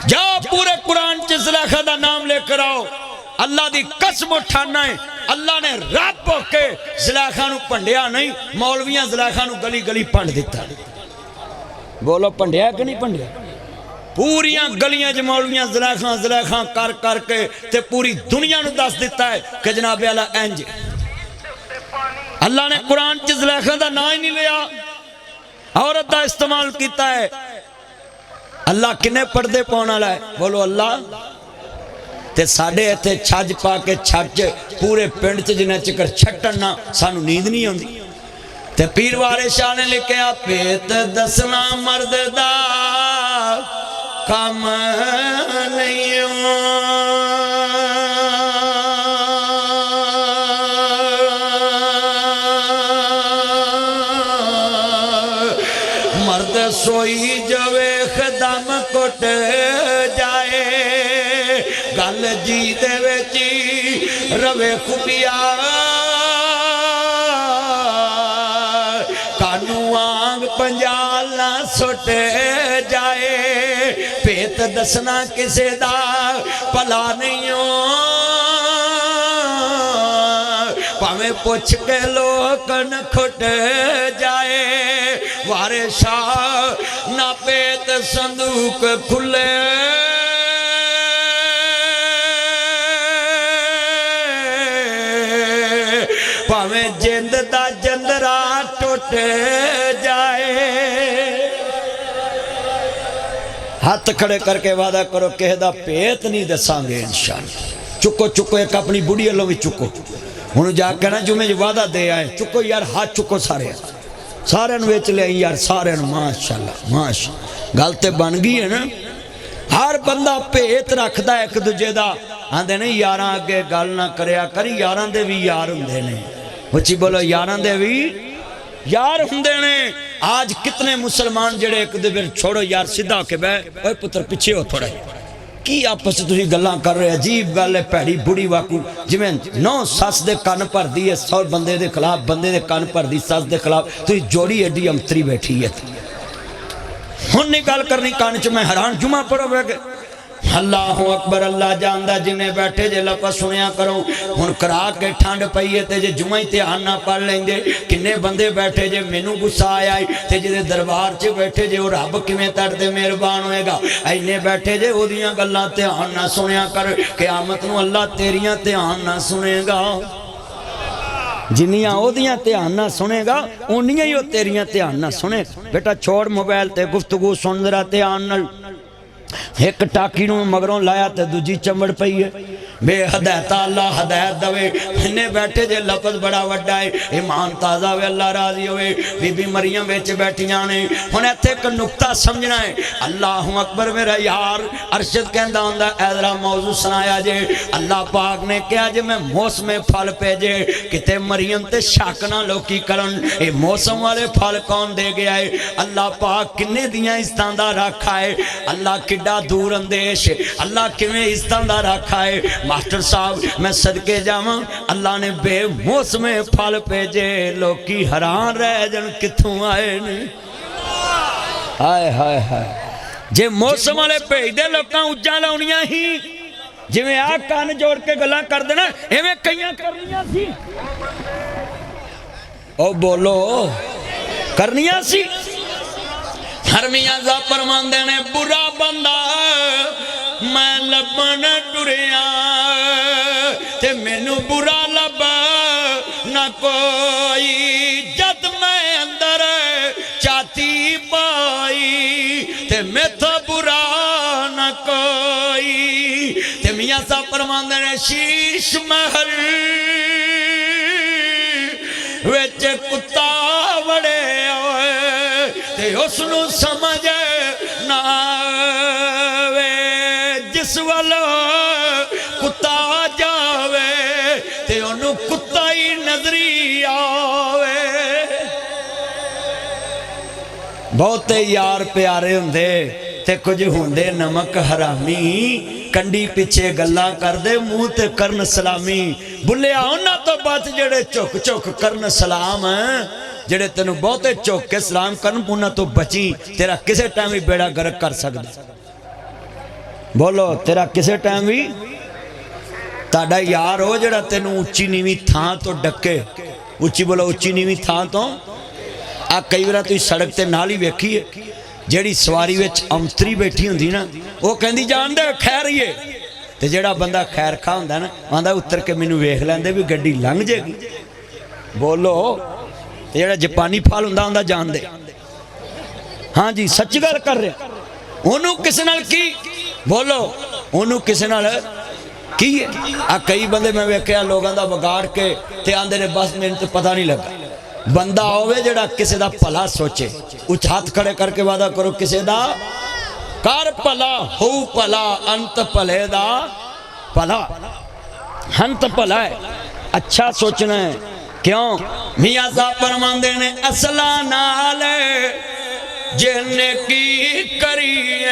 جا پورے قرآن چ زلیخا دا نام لے کر آؤ اللہ دی قسم اٹھانا ہے اللہ نے رب کے زلیخا نو پنڈیا نہیں مولویاں زلیخا نو گلی گلی پنڈ دیتا بولو پنڈیا کہ نہیں پنڈیا پوریاں گلیاں چ مولویاں زلیخاں زلیخاں کر کر کے تے پوری دنیا نو دس دیتا ہے کہ جناب اعلیٰ انج اللہ نے قرآن چ زلیخاں دا نام ہی نہیں لیا عورت دا استعمال کیتا ہے اللہ کنے پردے پاؤن والا ہے بولو اللہ تے ساڈے ایتھے چھج پا کے چھج پورے پنڈ چ جنہیں چکر چھٹن نہ سانو نیند نہیں آندی تے پیر وارے شاہ نے لکھیا پیت دسنا مرد دا کام نہیں مرد سوئی جوے خدم کٹ جائے گل جی دے وچی روے خوبیا کانو آنگ پنجال نہ سٹ جائے پیت دسنا کسے دا پلا نہیں پاویں پوچھ کے لوکن کھٹ جائے وارے شاہ نہ پیت صندوق کھلے پاویں جند دا جندرا ٹوٹ جائے ہاتھ کھڑے کر کے وعدہ کرو کہ دا پیت نہیں دساں گے انشاءاللہ چکو چکو ایک اپنی بڑی اللہ بھی چکو انہوں جا کے نا جو میں وعدہ دے آئے چکو یار ہاتھ چکو سارے سارے ویچ لے یار سارے ماشاءاللہ ماشاءاللہ گلتے بن گئی ہے نا ہر بندہ پیت رکھ دا ایک دوجے دا آندے نہیں یاراں آگے گل نہ کریا کری یاراں دے بھی یار ہوندے نے بچی بولو یاراں دے بھی یار ہوندے نے آج کتنے مسلمان جڑے ایک دے پھر چھوڑو یار سیدھا کے بے اوے پتر پیچھے ہو تھوڑا کی آپس تسی گلاں کر رہے عجیب گل ہے پیڑی بڑی واقعو جویں نو ساس دے کان پر دی ہے 100 بندے دے خلاف بندے دے کان پر دی ساس دے خلاف تو جوڑی ایڈی امتری بیٹھی ہے ہن نہیں گل کرنی کان چ میں حیران جمعہ پڑھو بے کہ اللہ اکبر اللہ جاندہ جنہیں بیٹھے جے لفظ سنیا کروں ہن کرا کے ٹھنڈ پئیے تے جے جمعہ دھیان نہ پڑھ لیں گے کنے بندے بیٹھے جے مینوں غصہ آیا تے جے دربار چ بیٹھے جے او رب کیویں تڑدے مہربان ہوئے گا اینے بیٹھے جے اودیاں گلاں دھیان نہ سنیا کر قیامت نو اللہ تیریاں دھیان نہ سنے گا جنیاں اودیاں دھیان نہ سنے گا اونیاں ہی او تیریاں دھیان نہ سنے بیٹا چھوڑ موبائل تے گفتگو سن ذرا دھیان نال ایک ٹاکی نو مگروں لایا تے دوجی چمڑ پئی ہے بے ہدایتا اللہ ہدایت دوے انہیں بیٹھے جے لفظ بڑا وڈا ہے ایمان تازہ ہوئے اللہ راضی ہوئے بی بی مریم بیچ بیٹھی جانے انہیں ایتھے ایک نکتہ سمجھنا ہے اللہ اکبر میرا یار ارشد کہندہ ہوندہ ایدرہ موضوع سنایا جے اللہ پاک نے کیا جے میں موسم پھل پہ جے کتے مریم تے شاکنا لوکی کرن اے موسم والے پھل کون دے گیا ہے اللہ پاک کنے دیاں استاندہ رکھا ہے اللہ کڈا دور اندیش اللہ کیویں استاندہ رکھا ہے ماسٹر صاحب میں صدقے جاواں اللہ نے بے موسم پھل بھیجے لوکی حیران رہ جن کتھوں آئے نہیں ہائے ہائے ہائے جے موسم والے بھیج دے لوکاں اجاں لاؤنیاں ہی جویں آ کان جوڑ کے گلاں کر دینا ایویں کئیاں کرنیاں سی او بولو کرنیاں سی حرمیاں زا فرماندے نے برا بندہ میں لبن ٹریا تے مینوں برا لب نہ کوئی جد میں اندر چاتی پائی تے میں تو برا نہ کوئی تے میاں سا فرماندے نے شیش محل وچ کتا وڑے ہوئے تے اس نو سمجھ نہ جس والا کتا جاوے تے انہوں کتا ہی نظری آوے بہتے یار پیارے ہوندے تے کچھ ہوندے نمک حرامی کنڈی پیچھے گلا کر دے منہ تے کرن سلامی بلیا ہونا تو بات جڑے چوک چوک کرن سلام جڑے تینوں بہتے چوک کے سلام کرن پونا تو بچی تیرا کسے ٹائم بھی بیڑا گرک کر سکتا بولو تیرا کسے ٹائم بھی تاڑا یار ہو جڑا تینوں اچھی نیوی تھان تو ڈکے اچھی بولو اچھی نیوی تھان تو کئی بارہ تو سڑک تے نالی ویکھی ہے جیڑی سواری وچ امتری بیٹھی ہوندی نا وہ کہندی جان دے خیر ہی ہے تے جیڑا بندہ خیر خواہ ہوندا نا آندا اتر کے مینوں ویکھ لیندے بھی گڈی لنگ جے گی بولو تے جیڑا جاپانی پھال ہوندا جان دے ہاں جی سچ گل کر رہے انہوں کس نال کی بولو انہوں کس نال کی ہے کئی بندے میں ویکھیا لوگاں دا بگاڑ کے تے آندے نے بس مینوں تے پتہ نہیں لگا بندہ ہوئے جڑا کسے دا بھلا سوچے اچھ ہاتھ کھڑے کر کے وعدہ کرو کسے دا کر بھلا ہو بھلا انت بھلے دا بھلا انت بھلا ہے اچھا سوچنا ہے کیوں میاں صاحب فرماندے نے اصلا نال جن کی کری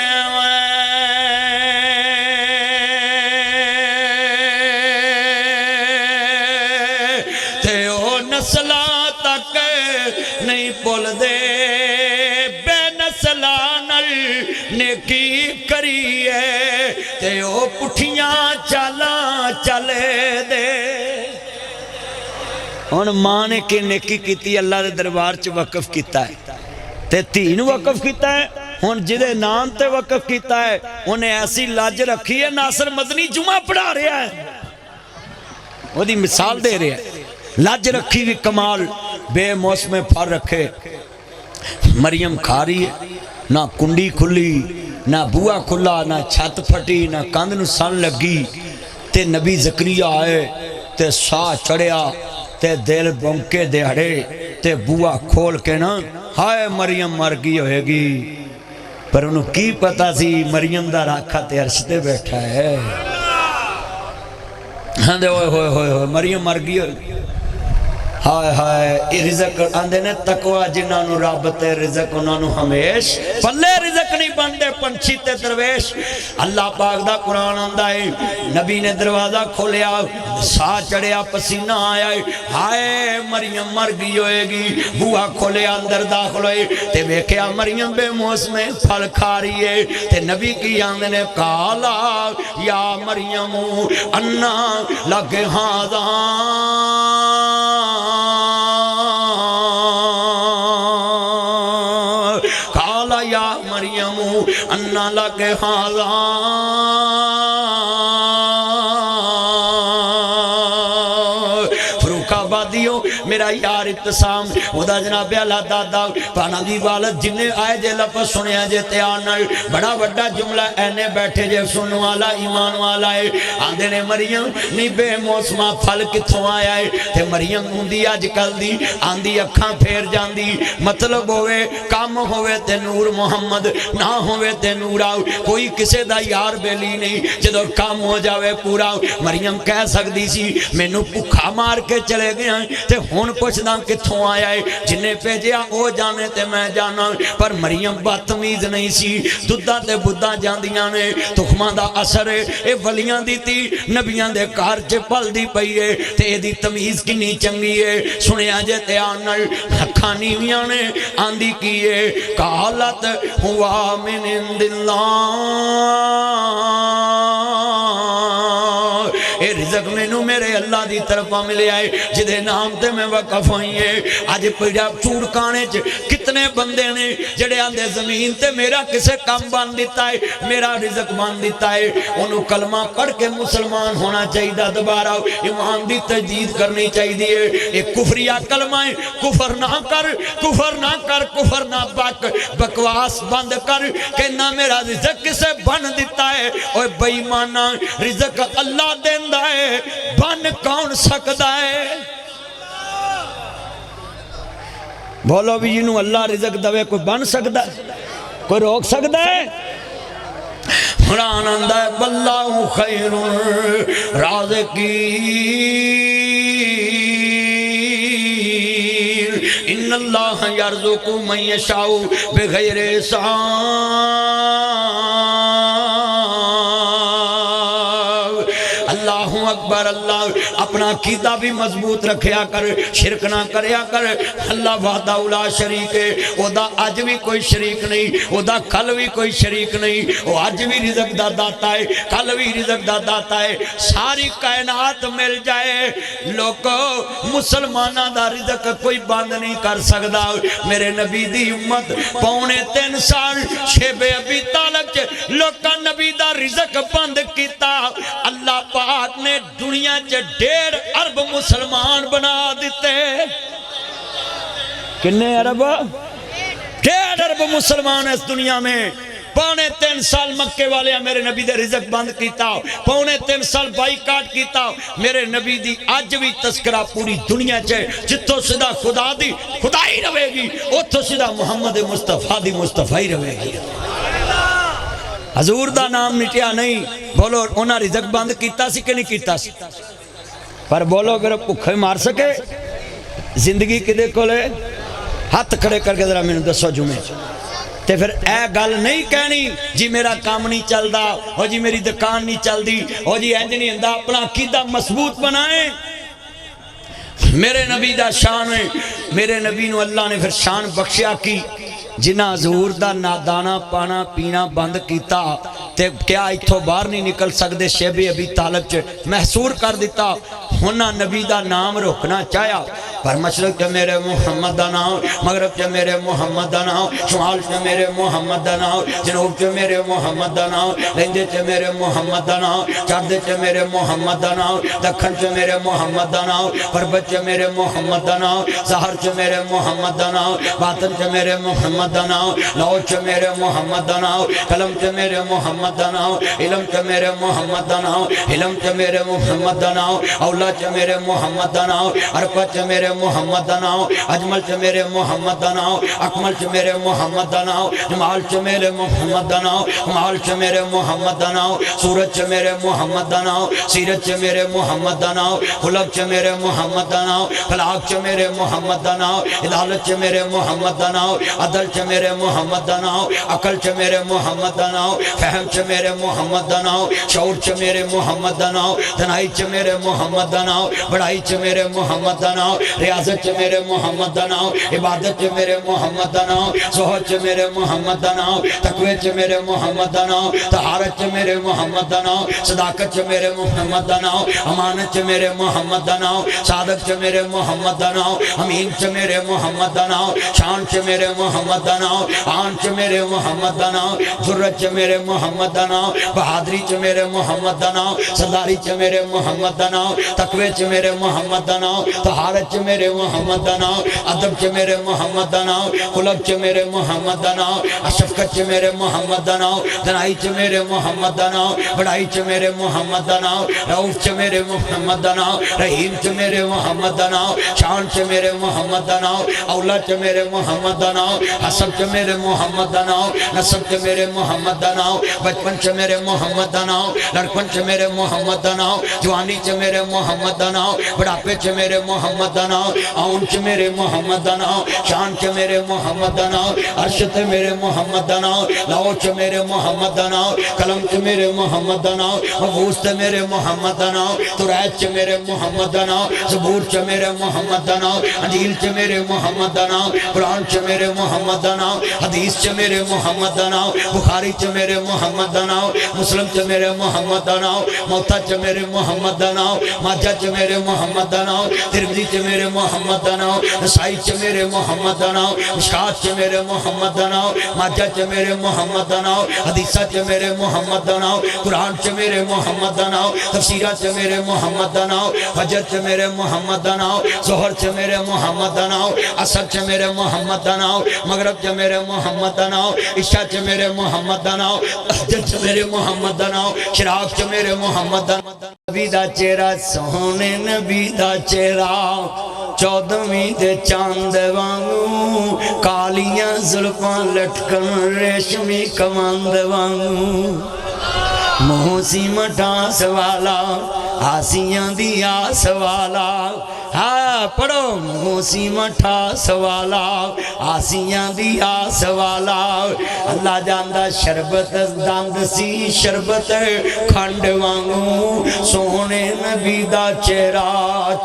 تے او نسلاں تک نہیں بول دے بے نسلاں نال نیکی کری ہے تے او پٹھیاں چالاں چلے دے ہن ماں نے کہ نیکی کیتی اللہ دے دربار چ وقف کیتا ہے تے تین وقف کیتا ہے ہن جدے نام تے وقف کیتا ہے انہیں ایسی لاج رکھی ہے ناصر مدنی جمعہ پڑھا رہا ہے وہ دی مثال دے رہا ہے لاج رکھی بھی کمال بے موسم پھر رکھے مریم کھا رہی ہے نہ کنڈی کھلی نہ بوا کھلا نہ چھت پھٹی نہ کاندھ نو سن لگی تے نبی زکریا آئے تے سا چڑھیا تے دل بونکے دیہڑے تے بوا کھول کے نا ہائے مریم مر گئی ہوئے گی پر انہوں کی پتا سی مریم دا راکھا تے عرش تے بیٹھا ہے ہاں دے ہوئے ہوئے ہوئے مریم مر گئی ہوئے ہائے ہائے رزق آندے نے تقوی جنہاں رب تے رزق انہاں نو ہمیش پلے رزق نہیں بندے پنچھی تے درویش اللہ پاک دا قرآن آندا ہے نبی نے دروازہ کھولیا سا چڑھیا پسینہ آیا ہائے مریم مر گئی ہوئے گی بوا کھولیا اندر داخل ہوئے تے ویکھیا مریم بے موسم پھل کھا رہی ہے تے نبی کی آندے نے کالا یا مریم انا لگے ہاں مریم انا لگے حالا فروخ آبادیوں میرا یار اتسام خدا جناب اللہ دادا پانا دی والد جنہیں آئے جے لفظ سنیا جے تیانل بڑا بڑا جملہ اینے بیٹھے جے سنو والا ایمان والا ہے آندے نے مریم نہیں بے موسمہ پھل کتھوں آیا ہے تے مریم ہوندی آج کل دی آندی اکھاں پھیر جاندی مطلب ہوئے کام ہوئے تے نور محمد نہ ہوئے تے نور آؤ کوئی کسے دا یار بیلی نہیں جدو کام ہو جاوے پورا مریم کہہ سکتی سی میں نو پکھا مار کے چلے گیا تے ہون پوچھنا کتھوں آیا ہے جنہیں پیجیا او جانے تے میں جانا پر مریم بدتمیز نہیں سی دودھا تے بدھا جاندیاں نے تخمان دا اثر ہے اے ولیاں دی تی نبیاں دے کار چے پل دی پئی ہے تے دی تمیز کنی چنگی ہے سنیا جے تے آنل کھانی ہویاں نے آندی کیے کالت ہوا من عند اللہ اے رزق مینو میرے اللہ دی طرف ملے آئے جدے نام تے میں وقف ہوئی ہے آج پیڑا چوڑکانے کتنے بندے نے جڑے آندے زمین تے میرا کسے کام بان دیتا ہے میرا رزق بان دیتا ہے انہوں کلمہ پڑھ کے مسلمان ہونا چاہیے دوبارہ ایمان دی تجدید کرنی چاہیے ایک کفریہ کلمہ ہے کفر نہ کر کفر نہ کر کفر نہ بکواس بند کر کہ نہ میرا رزق کسے بن دیتا ہے اور بے ایمانہ رزق اللہ دیندہ ہے بن کون سکتا ہے بولو بھی جنہوں اللہ رزق دوے کوئی بن سکتا ہے کوئی روک سکتا ہے قرآن اندہ ہے واللہ خیر رازقین ان اللہ یرزق من یشاء بغیر حساب اللہ اکبر اللہ اپنا عقیدہ بھی مضبوط رکھیا کر، شرک نہ کریا کر۔ اللہ وحدہ لا شریک ہے، او دا اج بھی کوئی شریک نہیں، او دا کل بھی کوئی شریک نہیں، وہ اج بھی رزق دا داتا ہے، کل بھی رزق دا داتا ہے۔ ساری کائنات مل جائے لوگو مسلمانہ دا رزق کوئی بند نہیں کر سکدا۔ میرے نبی دی امت پونے 3 سال شیب ابی طالب چے لوکا نبی دا رزق بند کیتا، اللہ پاک نے دنیا چے 1.5 ارب مسلمان بنا دیتے۔ کنے ارب؟ 1.5 ارب مسلمان اس دنیا میں۔ پونے 3 سال مکے والے میرے نبی دے رزق بند کیتا، پونے 3 سال بائیکاٹ کیتا۔ میرے نبی دی آج بھی تذکرہ پوری دنیا چاہے، جتوں صدا خدا دی خدائی روے گی، اتھو صدا محمد مصطفیٰ دی مصطفیٰ روے گی۔ حضور دا نام مٹیا نہیں، بولو انہاں رزق بند کیتا سی کہ نہیں کیتا سی؟ پر بولو اگر بھوکے مار سکے زندگی کدے کولے؟ ہاتھ کھڑے کر کے ذرا میں نے دسو جمعے تے پھر اے گل نہیں کہنی جی میرا کام نہیں چل دا، ہو جی میری دکان نہیں چل دی، ہو جی اینج نہیں ہندا۔ اپنا عقیدہ مضبوط بنائیں۔ میرے نبی دا شان ہے، میرے نبی نو اللہ نے پھر شان بخشیا کی جنہ حضور دا نادانا پانا پینا بند کیتا تے کیا اتھو باہر نہیں نکل سکدے، شیب ابی طالب چ محصور کر دیتا۔ ہونا نبی دا نام روکنا چاہیا، پر مشرق چ میرے محمد دا نام، مغرب چ میرے محمد دا نام، شمال چ میرے محمد دا نام، جنوب چ میرے محمد دا نام، لہندے چ میرے محمد دا نام، چاردے چ میرے محمد دا نام، دکھن چ میرے محمد دا نام، پربت چ میرے محمد دا نام، سہر چ میرے محمد دا نام، باطن چ میرے محمد دا نام، لاؤ چ میرے محمد دا نام، قلم چ میرے محمد دا نام، علم چ میرے محمد دا نام، علم چ میرے محمد دا نام، اولا چ میرے محمد دا نام، عرفہ چ میرے محمد دا نام، اجمل چ میرے محمد دا نام، اکمل چ میرے محمد دا نام، جمال چ میرے محمد دا نام، مال چ میرے محمد دا نام، سورج چ میرے محمد دا نام، سیرت چ میرے محمد دا نام، خلق چ میرے محمد دا نام، خلاق چ میرے محمد دا نام، عدالت چ میرے محمد دا نام، عدل چ میرے محمد دا نام، عقل چ میرے محمد دا نام، فہم چ میرے محمد دا نام، شعور چ میرے محمد دا نام، دنائی چ میرے محمد دا نام، بڑائی چ میرے محمد دا نام، ریاضت چ میرے محمد دا نام، عبادت چ میرے محمد دا نام، زہد چ میرے محمد دا نام، تقوی چ میرے محمد دا نام، طہارت چ میرے محمد دا نام، صداقت چ میرے محمد دا نام، امانت چ میرے محمد دا نام، صادق چ میرے محمد دا نام، امین چ میرے محمد دا نام، شان چ میرے محمد دا نام، آن چ میرے محمد دا نام، ذرت چ میرے محمد دا نام، بہادری چ میرے محمد دا نام، سرداری چ میرے محمد دا نام، تقوی چ میرے محمد دا نام، طہارت چ میرے محمد دا نام، ادب چ میرے محمد دا نام، خلق چ میرے محمد دا نام، شفقت چ میرے محمد دا نام، دنائی چ میرے محمد دا نام، بڑائی چ میرے محمد دا نام، رؤوف چ میرے محمد دا نام، رحیم چ میرے محمد دا نام، شان چ میرے محمد دا نام، اولا چ میرے محمد دا نام، حسب چ میرے محمد دا نام، نسب چ میرے محمد دا نام، بچپن چ میرے محمد دا نام، لڑکپن چ میرے محمد دا نام، جوانی چ میرے محمد دا نام، بڑھاپے چ میرے محمد دا نام، آن چ میرے محمد دا نام، شان چ میرے محمد دا نام، عرش تے میرے محمد دا نام، لاؤ چ میرے محمد دا نام، قلم چ میرے محمد دا نام، مبعوث تے میرے محمد دا نام، تورات چ میرے محمد دا نام، زبور چ میرے محمد دا نام، انجیل چ میرے محمد دا نام، قرآن چ میرے محمد دا نام، حدیث چ میرے محمد دا نام، بخاری چ میرے محمد دا نام، مسلم چ میرے محمد دا نام، موتا چ میرے محمد دا نام، ماجہ چ میرے محمد دا نام، ترمذی چ میرے محمد دا نام، نسائی چ میرے محمد دا نام، مشکات چ میرے محمد دا نام، ماجہ چ میرے محمد دا نام، حدیثہ چ میرے محمد دا نام، قرآن چ میرے محمد دا نام، تفسیرہ چ میرے محمد دا نام، فجر چ میرے محمد دا نام، ظہر چ میرے محمد دا نام، عصر چ میرے محمد دا نام، مغرب چ میرے محمد دا نام، عشاء چ میرے محمد دا نام، تہجد چ میرے محمد دا نام، شراق چ میرے محمد دا نام۔ نبی دا چہرہ سونے نبی دا چہرہ 14ویں دے چاند وانگو، کالیاں زلفاں لٹکن ریشمی کماند وانگو، منہ سی مٹاس والا آسیاں دی آس والا، ہاں پڑھو موسی مٹھا سوالا آسیاں دی آس والا اللہ جاندا شربت دند سی شربت کھنڈ وانگو سونے نبی دا چہرہ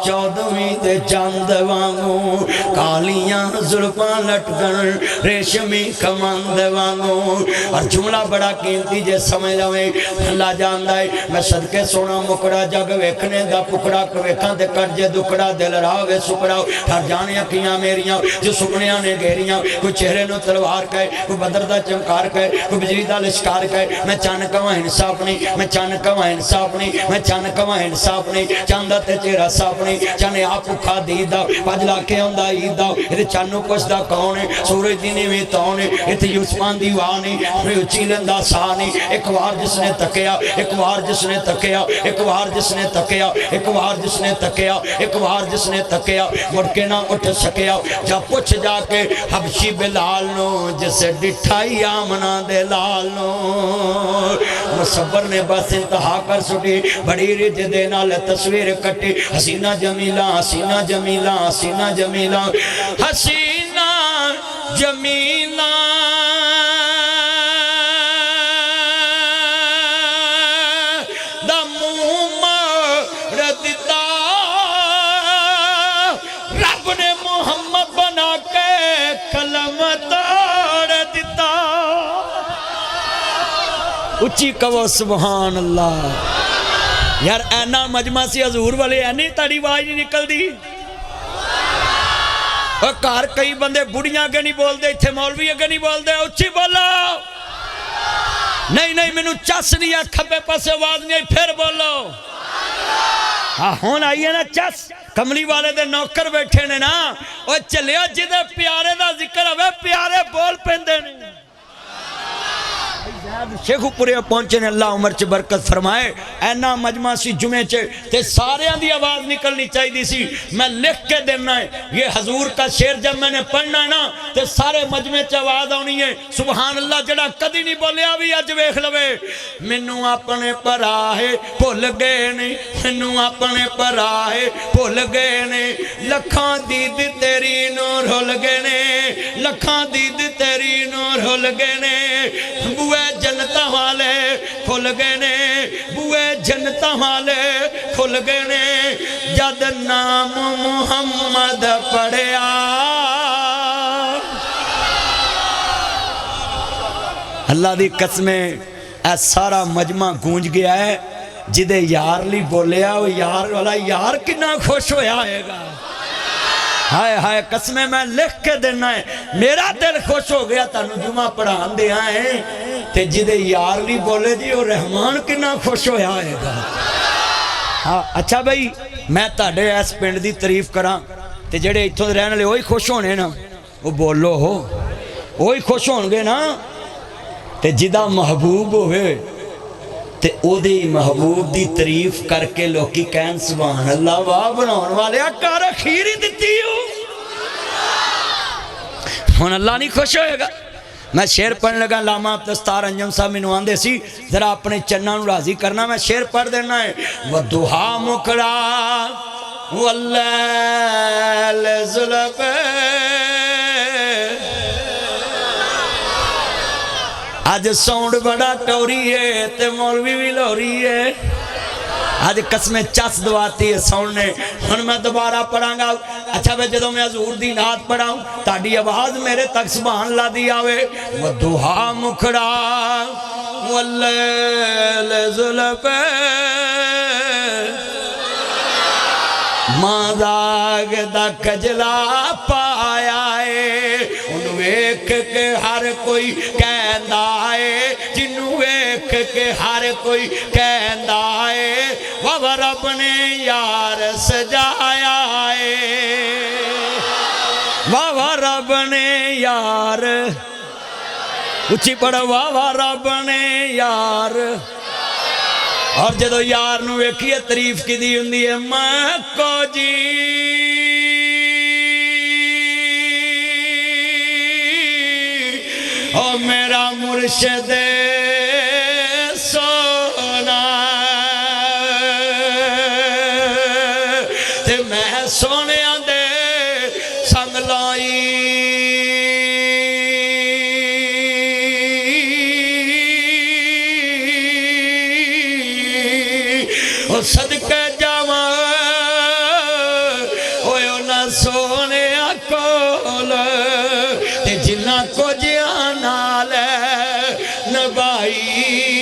چودویں دے چاند وانگو کالیاں زلفاں لٹکن ریشمی کمند وانگو اور جملہ بڑا قیمتی جے سمجھ لویں اللہ جاندا ہے میں صدقے سونا مکڑا جگ ویکھنے دا پکڑا ویکھاں تے کر جے دکڑا دل راوے سکڑا ٹھر جانے اکھیاں میریاں جو سپنیاں نے گھیریاں کوئی چہرے نو تلوار کہے کوئی بدر دا چمکار کہے کوئی بجلی دا لشکار کہے میں چان کواں انصاف نہیں میں چان کواں انصاف نہیں میں چان کواں انصاف نہیں چاندہ تے چہرہ صاف نہیں چانے آپ کھا دیدا پج لاکھے ہوندا عیدا اے چانو پوچھدا کون ہے سورج دی نیویں تون ہے اتے یوسفان دی واہ نہیں میں اچھی لندا سا نہیں ایک وار جس نے تکیا ایک وار جس نے تکیا ایک وار جس نے تکیا ایک وار جس نے تکیا ایک وار جس نے تکیا مڑ کے نہ اٹھ سکیا جا پوچھ جا کے حبشی بلال نو جسے ڈٹھائی آمنہ دے لال نو مصبر نے بس انتہا کر سٹی بڑی رج دینا لے تصویر کٹی حسینہ جمیلہ حسینہ جمیلہ حسینہ جمیلہ حسینہ جمیلہ اچھی کہو سبحان اللہ یار اینا مجمع سی حضور والے اینی تاڑی آواز نہیں نکل دی اور کار کئی بندے بڑیاں کے نہیں بول دے اتھے مولوی کے نہیں بول دے اچھی بولو نہیں نہیں منو چس نہیں ہے کھبے پاسے آواز نہیں ہے پھر بولو ہاں ہون آئیے نا چس کملی والے دے نوکر بیٹھے نے نا اور چلیا جدے پیارے دا ذکر ہوئے پیارے بول پہندے نے شیخ پورے پہنچے نے اللہ عمر چے برکت فرمائے اینا مجمع سی جمعے چے تے سارے دی آواز نکلنی چاہی دی سی میں لکھ کے دینا ہے یہ حضور کا شعر جب میں نے پڑھنا ہے نا تے سارے مجمع چے آواز آنی ہے سبحان اللہ جڑا کدی نہیں بولیا بھی اج ویکھ لوے منوں اپنے پراہے بھول گئے نے منوں اپنے پراہے بھول گئے نے لکھاں دید تیری نور رول گئے نے لکھاں دید تیری نور رول گئے نے بوئے جنتا والے کھل گئے نے بوئے جنتا والے کھل گئے نے جد نام محمد پڑھیا اللہ دی قسمیں اے سارا مجمع گونج گیا ہے جدے یار لی بولیا وہ یار والا یار کنا خوش ہویا آئے گا ہائے ہائے قسمیں میں لکھ کے دینا ہے میرا دل خوش ہو گیا تانو جمعہ پڑھان دے آئے تے جدے یار لی بولے جی وہ رحمان کنا خوش ہویا آئے گا ہاں اچھا بھائی میں تاڑے ایس پینڈ دی تعریف کران تے جڑے اتھوں رہنے لے وہی خوش ہونے نا وہ بولو ہو وہی خوش ہونگے نا تے جدہ محبوب ہوئے تے او دی محبوب دی تعریف کر کے لوکی کہن سبحان اللہ واہ بناؤن والے کارا خیری دیتی ہو ہون اللہ نہیں خوش ہوئے گا میں شعر پڑھنے لگا لاما دستار انجم صاحب میں نواندے سی ذرا اپنے چنانو راضی کرنا میں شعر پڑھ دینا ہے وَدُحَا مُکڑا وَاللَّيْلِ ظُلَفِ آج ساؤنڈ بڑا ٹوری ہے تے مولوی بھی لوری ہے آج قسمیں چس دواتی ہے ساؤنڈ نے ہن میں دوبارہ پڑھاں گا اچھا بے جدوں میں حضور دی نعت پڑھاں تاڑی آواز میرے تک سبحان اللہ دی آوے وَدُحَا مُکھڑا وَاللَّيْلِ ظُلَفِ ماں داغ دا کجلا پایا ہے انہوں ایک کے ہر کوئی کہندہ ہے جنہوں ایک کے ہر کوئی کہندہ ہے وہ رب نے یار سجایا ہے وہ رب نے یار اچھی پڑھو وہ رب نے یار اور جدو یار نو ایکھیے تعریف کی دی ہوندی ہے میں کو جی او میرا مرشد سونا تے میں سونے آندے سونے کول تے جنہ کو نال نبائی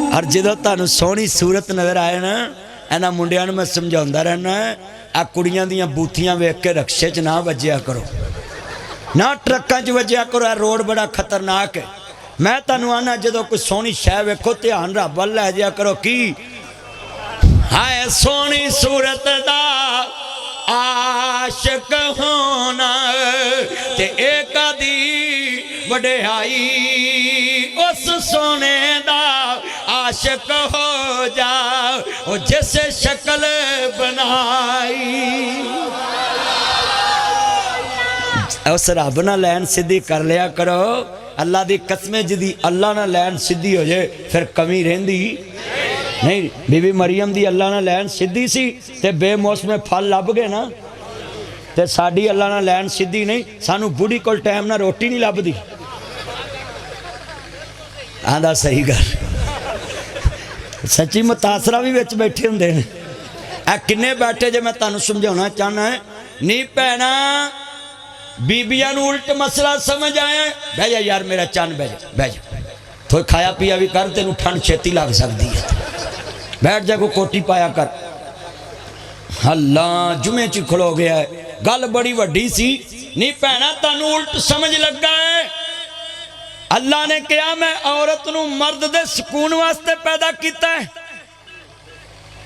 اور جدو تانوں سونی صورت نظر آئے نا اینا منڈیاں میں سمجھاؤندا رہنا ہے کڑیاں دیاں بوتھیاں ویکھ کے رکشے چ نہ وجیا کرو نہ ٹرکاں چ وجیا کرو روڈ بڑا خطرناک ہے میں تانوں آنا جدو کوئی سونی شے ویکھو دھیان رب ول لے جیا کرو کی ہائے سونی صورت دا عاشق ہونا تے ایک دی وڈیائی اس سونے دا عاشق ہو جا وہ جیسے شکل بنائی اس رب نہ لین سدھی کر لیا کرو اللہ دی قسمیں جدی اللہ نہ لین سدھی ہو جائے پھر کمی رہندی نہیں بی بی مریم دی اللہ نہ لین سدھی سی تے بے موسم پھل لب گئے نا تے ساڑی اللہ نہ لین سدھی نہیں سانو بڑی کول ٹائم نہ روٹی نہیں لب دی آندھا صحیح گر سچی متاثرہ بھی بیچ بیٹھے ہوں دے کنے بیٹھے جے میں تانوں سمجھونا چاہنا ہے نہیں پہنا بی بیاں نو الٹ مسئلہ سمجھ آیا ہے بھیجا یار میرا چاند بھیجا تھوڑے کھایا پیا بھی کر تینوں ٹھنڈ چھیتی لگ سکتی ہے بیٹھ جا کو کوٹی پایا کر اللہ جمعے چی کھلو گیا ہے گل بڑی وڈی سی نہیں پہنا تانوں الٹ سمجھ لگا ہے اللہ نے کیا میں عورت نو مرد دے سکون واسطے پیدا کیتا ہے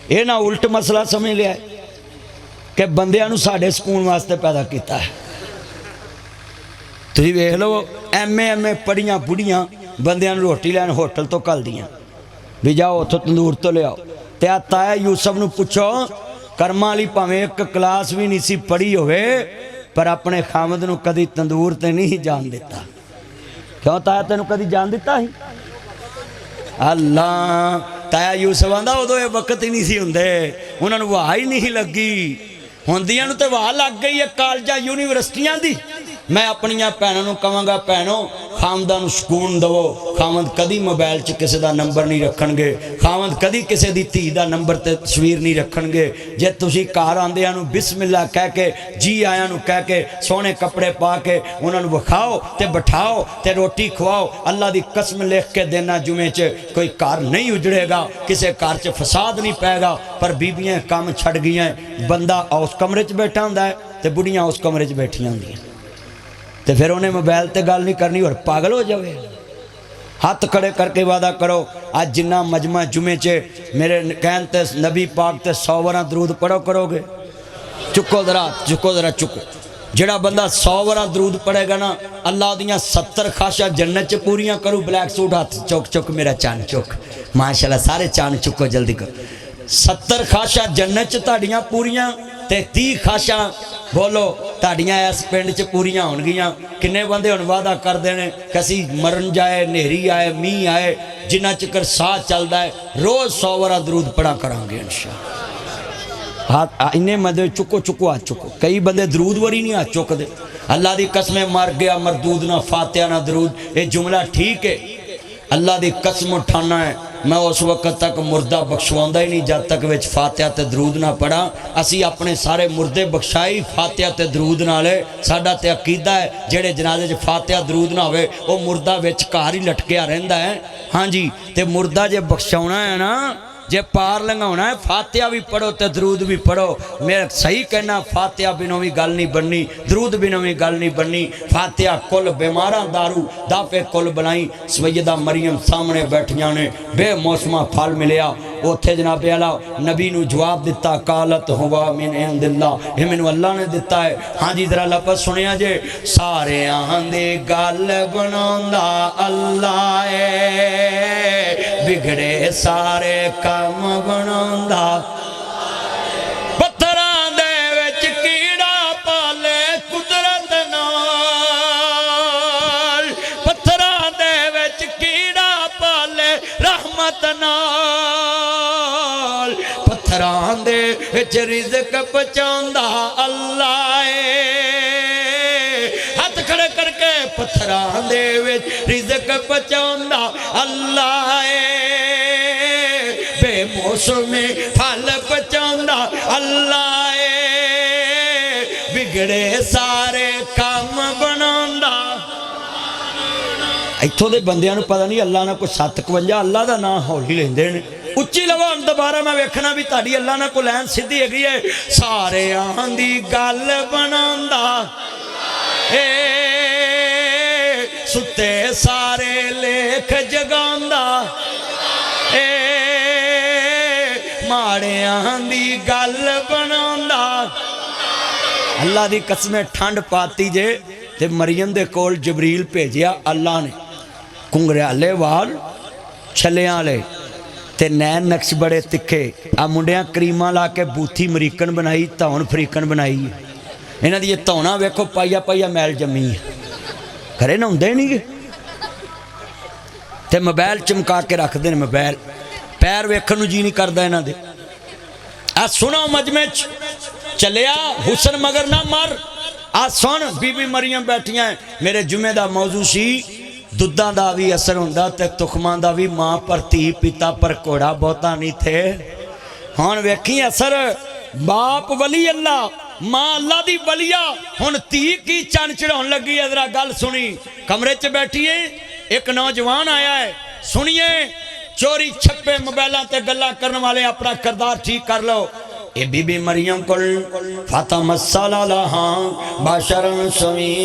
یہ نہ الٹ مسئلہ سمجھ لیا ہے کہ بندیاں نو ساڑھے سکون واسطے پیدا کیتا ہے تو ہی ویکھ لو ایم اے پڑیاں بڑیاں بندیاں نو روٹی لین ہوٹل تو کل دیاں بھی جاؤ تو تندور تو لے آؤ تے آتا ہے یوسف نو پوچھو کرما لی پاویں ایک کلاس بھی نہیں سی پڑھی ہوئے پر اپنے خامد نو کدی تندور تے نہیں جان دیتا کیوں تایا تینوں کدی جان دیتا ہی اللہ تایا یوسف آندہ ہو دو یہ وقت ہی نہیں سی ہوندے انہوں نے وہاں ہی نہیں لگی ہوندیاں نو تے وہاں لگ گئی ہے کالجہ یونیورسٹیاں دی میں اپنیاں پہنوں نو کہاں گا پہنوں خامدہ نو سکون دو خامد کدی موبائل چ کسے دا نمبر نہیں رکھن گے خامد کدی کسے دی تھی دا نمبر تے تصویر نہیں رکھن گے جے تسی کار آندیاں نو بسم اللہ کہہ کے جی آیاں نو کہہ کے سونے کپڑے پا کے انہاں نو بکھاؤ تے بٹھاؤ تے روٹی کھواؤ اللہ دی قسم لکھ کے دینا جمعے چ کوئی کار نہیں اجڑے گا کسے کار چ فساد نہیں پائے گا پر بیبیاں کام چھڑ گئی ہیں بندہ اس کمرے چ بیٹھا ہوندا ہے تے بڑیاں اس کمرے چ بیٹھیاں ہوندیاں تے پھر انہیں موبائل تے گل نہیں کرنی اور پاگل ہو جاوے ہاتھ کھڑے کر کے وعدہ کرو آج جنہ مجمع جمعے چے میرے کہن تے نبی پاک تے 100 ورہ درود پڑھو کرو گے چکو ذرا چکو جڑا بندہ 100 ورہ درود پڑھے گا نا اللہ دیاں 70 خواہشاں جنت چے پوریاں کرو بلیک سوٹ ہاتھ چک میرا چاند چک ماشاءاللہ سارے چاند چکو جلدی کرو 70 خواہشاں جنت چے تاڑیاں پوریاں تے 30 خواہشاں بولو تاڑیاں اس پینڈ چے پوریاں ہون گیاں کنے بندے ہون وعدہ کر دینے کسی مرن جائے نہری آئے می آئے جنہ چکر ساتھ چل دائے روز 100 ورہ درود پڑھا کران گے انشاءاللہ انہیں مدے چکو آج چکو کئی بندے درود وری نہیں آج چک دے اللہ دی قسمیں مر گیا مردود نہ فاتحہ نہ درود یہ جملہ ٹھیک ہے اللہ دی قسم اٹھانا ہے میں اس وقت تک مردہ بخشواندہ ہی نہیں جب تک وچ فاتحہ تے درود نہ پڑھا اسی اپنے سارے مردے بخشائی فاتحہ تے درود نہ لے ساڈا تے عقیدہ ہے جڑے جنازے چ فاتحہ درود نہ ہوئے وہ مردہ وچ کار ہی لٹکیا رہندا ہے ہاں جی تے مردہ جے بخشاونا ہے نا جے پار لنگاونا ہے فاتحہ بھی پڑھو تے درود بھی پڑھو میرا صحیح کہنا فاتحہ بنوں بھی گل نہیں بننی درود بنوں بھی گل نہیں بننی فاتحہ کل بیماراں دارو دافے کل بنائی سیدہ مریم سامنے بیٹھیاں نے بے موسمہ پھل ملیا اوتھے جناب اعلیٰ نبی نو جواب دیتا قالت ہوا من عند اللہ یہ منو اللہ نے دیتا ہے ہاں جی ذرا لفظ سنیا جے سارے آندے گل بناوندا اللہ ہے بگڑے سارے کام بناوندا پتھراں دے وچ کیڑا پالے قدرت نال پتھراں دے وچ کیڑا پالے رحمت نال پتھراں دے وچ رزق پہنچاوندا اللہ ہے ہاتھ کھڑے کر کے پتھراں دے وچ رزق پہنچاوندا اللہ ہے بے موسم پھل پہنچاوندا اللہ ہے بگڑے سارے کام بناوندا ایتھوں دے بندیاں نوں پتہ نہیں اللہ نہ کوئی 57 اللہ دا نام ہولی لیندے نے اچھی لو ہن دوبارہ میں ویکھنا بھی تہاڈی اللہ نہ کوئی لین سیدھی ہیگی ہے سارے دی گل بناوندا اے ستے سارے لیکھ جگاوندا اے ماڑیاں دی گل بناوندا اللہ دی قسمیں ٹھنڈ پاتی جے تے مریم دے کول جبریل بھیجیا اللہ نے کنگریالے وال چھلیاں لے تے نین نقش بڑے تکھے آ منڈیاں کریماں لا کے بوتھی مریکن بنائی تاؤن فریکن بنائی انہاں دی یہ تاؤنا ویکھو پائیا پائیا میل جمی گھرے نہ ہوندے نہیں گے تے موبائل چمکا کے رکھ دے موبائل پیر ویکھن نوں جی نہیں کردا انہاں دے آ سنو مجمع چلیا حسن مگر نہ مر آ سن بی بی مریم بیٹھیاں ہیں میرے جمعہ دا موضوع سی دودھاں دا بھی اثر ہوندا تے تخماں دا بھی ماں پر تھی پتا پر کوڑا بہتا نہیں تھے ہن ویکھی اثر باپ ولی اللہ ماں اللہ دی ولیہ ہن تی کی چن چڑھاون لگی ہے ذرا گل سنی کمرے چ بیٹھیے ایک نوجوان آیا ہے سنیے چوری چھپے موبائلاں تے گلاں کرن والے اپنا کردار ٹھیک کر لو اے بی بی مریم کل فاطمہ صلی اللہ بشرن سمیعا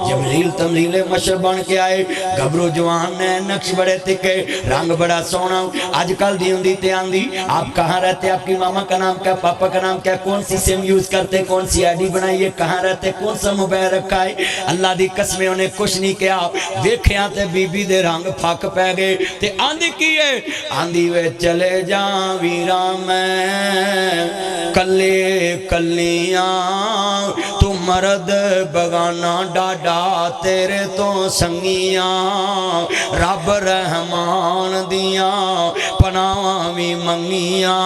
جبریل تملیل مشر بن کے آئے گھبرو جوان نے نقش بڑے تکے رنگ بڑا سونا آج کل دی ہوندی تے آندی آپ کہاں رہتے آپ کی ماما کا نام کیا پاپا کا نام کیا کون سی سیم یوز کرتے کون سی آئی ڈی بنائیے کہاں رہتے کون سا موبائل رکھا ہے اللہ دی قسمیں انہیں کچھ نہیں کیا دیکھیاں تے بی بی دے رنگ پھاک پہ گئے تے آندی کیے آندی وے چلے جاں ویراں میں کلے کلیاں تو مرد بگانا ڈاڈا تیرے تو سنگیاں رب رحمان دیاں پناواں بھی منگیاں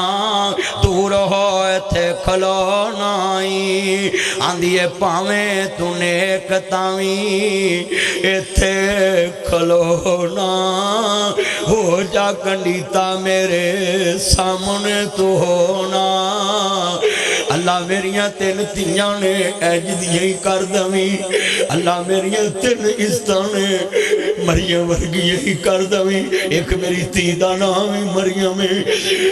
دور ہوئے تھے کھلو نائی آندھیے پاویں تو نیک تاویں ایتھے کھلو نا ہو جا کنڈیتا میرے سامنے تو ہونا اللہ میریاں تین تیاں نے ایج دیئے کر دویں اللہ میریاں تین عزتاں نے مریم ورگی یہی کر دویں ایک میری تیدہ نام مریم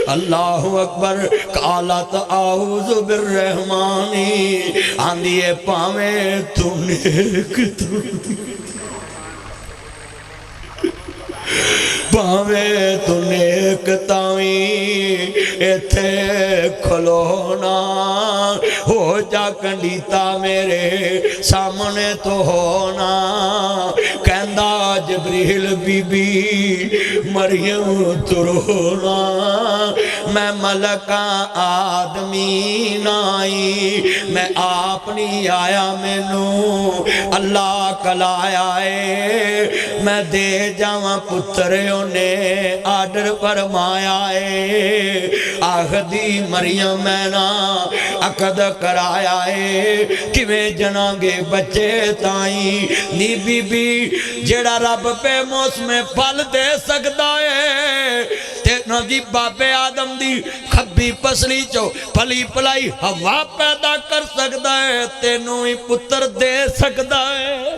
اللہ اکبر قالت اعوذ بالرحمانی آندھیے پاویں تو نیک تو پاویں تو نیک تاویں ایتھے کھلونا ہو جا کنڈیتا میرے سامنے تو ہونا کہندہ جبریل بی بی مریم تو رونا میں ملکہ آدمی نائی میں آپ نہیں آیا مینوں اللہ کلایا ہے میں دے جاواں پتریوں نے آڈر فرمایا ہے آخدی مریم میں نا عقد کرایا ہے کیویں جنانگے بچے تائیں نی بی بی جیڑا رب پہ موسم پھل دے سکتا ہے تینوں دی بابے آدم دی کھبی پسلی چو پھلی پلائی ہوا پیدا کر سکتا ہے تینوں ہی پتر دے سکتا ہے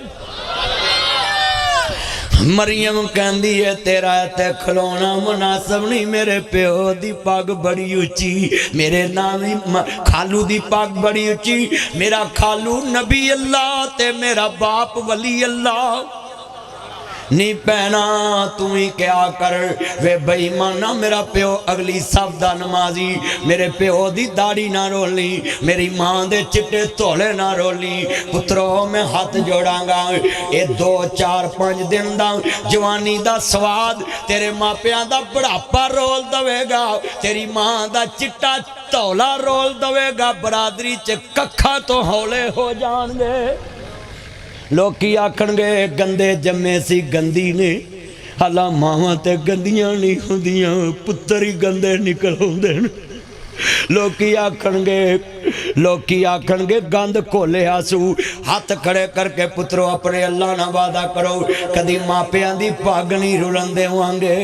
مریم کہندی ہے تیرا تے کھلونا مناسب نہیں میرے پیو دی پاگ بڑی اچھی میرے نامی کھالو دی پاگ بڑی اچھی میرا کھالو نبی اللہ تے میرا باپ ولی اللہ نہیں پہنا تو ہی کیا کر وے بھائی مانا میرا پیو اگلی صفدہ نمازی میرے پیو دی داڑی نہ رولی میری ماں دے چٹے تولے نہ رولی پتروں میں ہاتھ جوڑاں گا اے 2 4 5 دن دا جوانی دا سواد تیرے ماں پیاں دا بڑھاپا رول دوے گا تیری ماں دا چٹا تولا رول دوے گا برادری چے ککھا تو ہولے ہو جان گے لوگ کی آکھن گے گندے جمے سی گندی نے حالا ماں تے گندیاں نہیں ہوندیاں پتر ہی گندے نکل ہوندے لوکی آکھن گے گند کھولے آسو ہاتھ کھڑے کر کے پترو اپنے اللہ نہ وعدہ کرو کدی ماپیاں دی پاگ نہیں رلن دے ہوانگے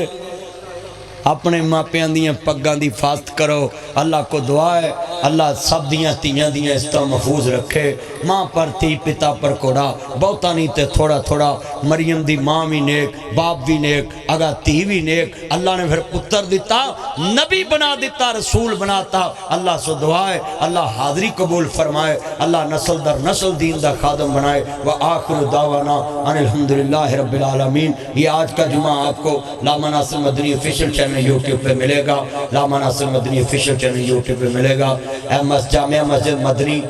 اپنے ماپیاں دیاں پگاں دی فاست کرو اللہ کو دعا ہے اللہ سب دیاں تیاں دیاں اس طرح محفوظ رکھے ماں پر تھی پتا پر کوڑا بہتا نہیں تے تھوڑا تھوڑا مریم دی ماں بھی نیک باپ بھی نیک اگا تھی بھی نیک اللہ نے پھر پتر دیتا نبی بنا دیتا رسول بناتا اللہ سے دعا ہے اللہ حاضری قبول فرمائے اللہ نسل در نسل دین دا خادم بنائے وآخر دعوانا ان الحمدللہ رب العالمین یہ آج کا جمعہ آپ کو لاما ناصر مدنی افیشل چینل یوٹیوب پہ ملے گا لاما ناصر مدنی افیشل چینل یوٹیوب پہ ملے گا جامعہ مسجد مدنی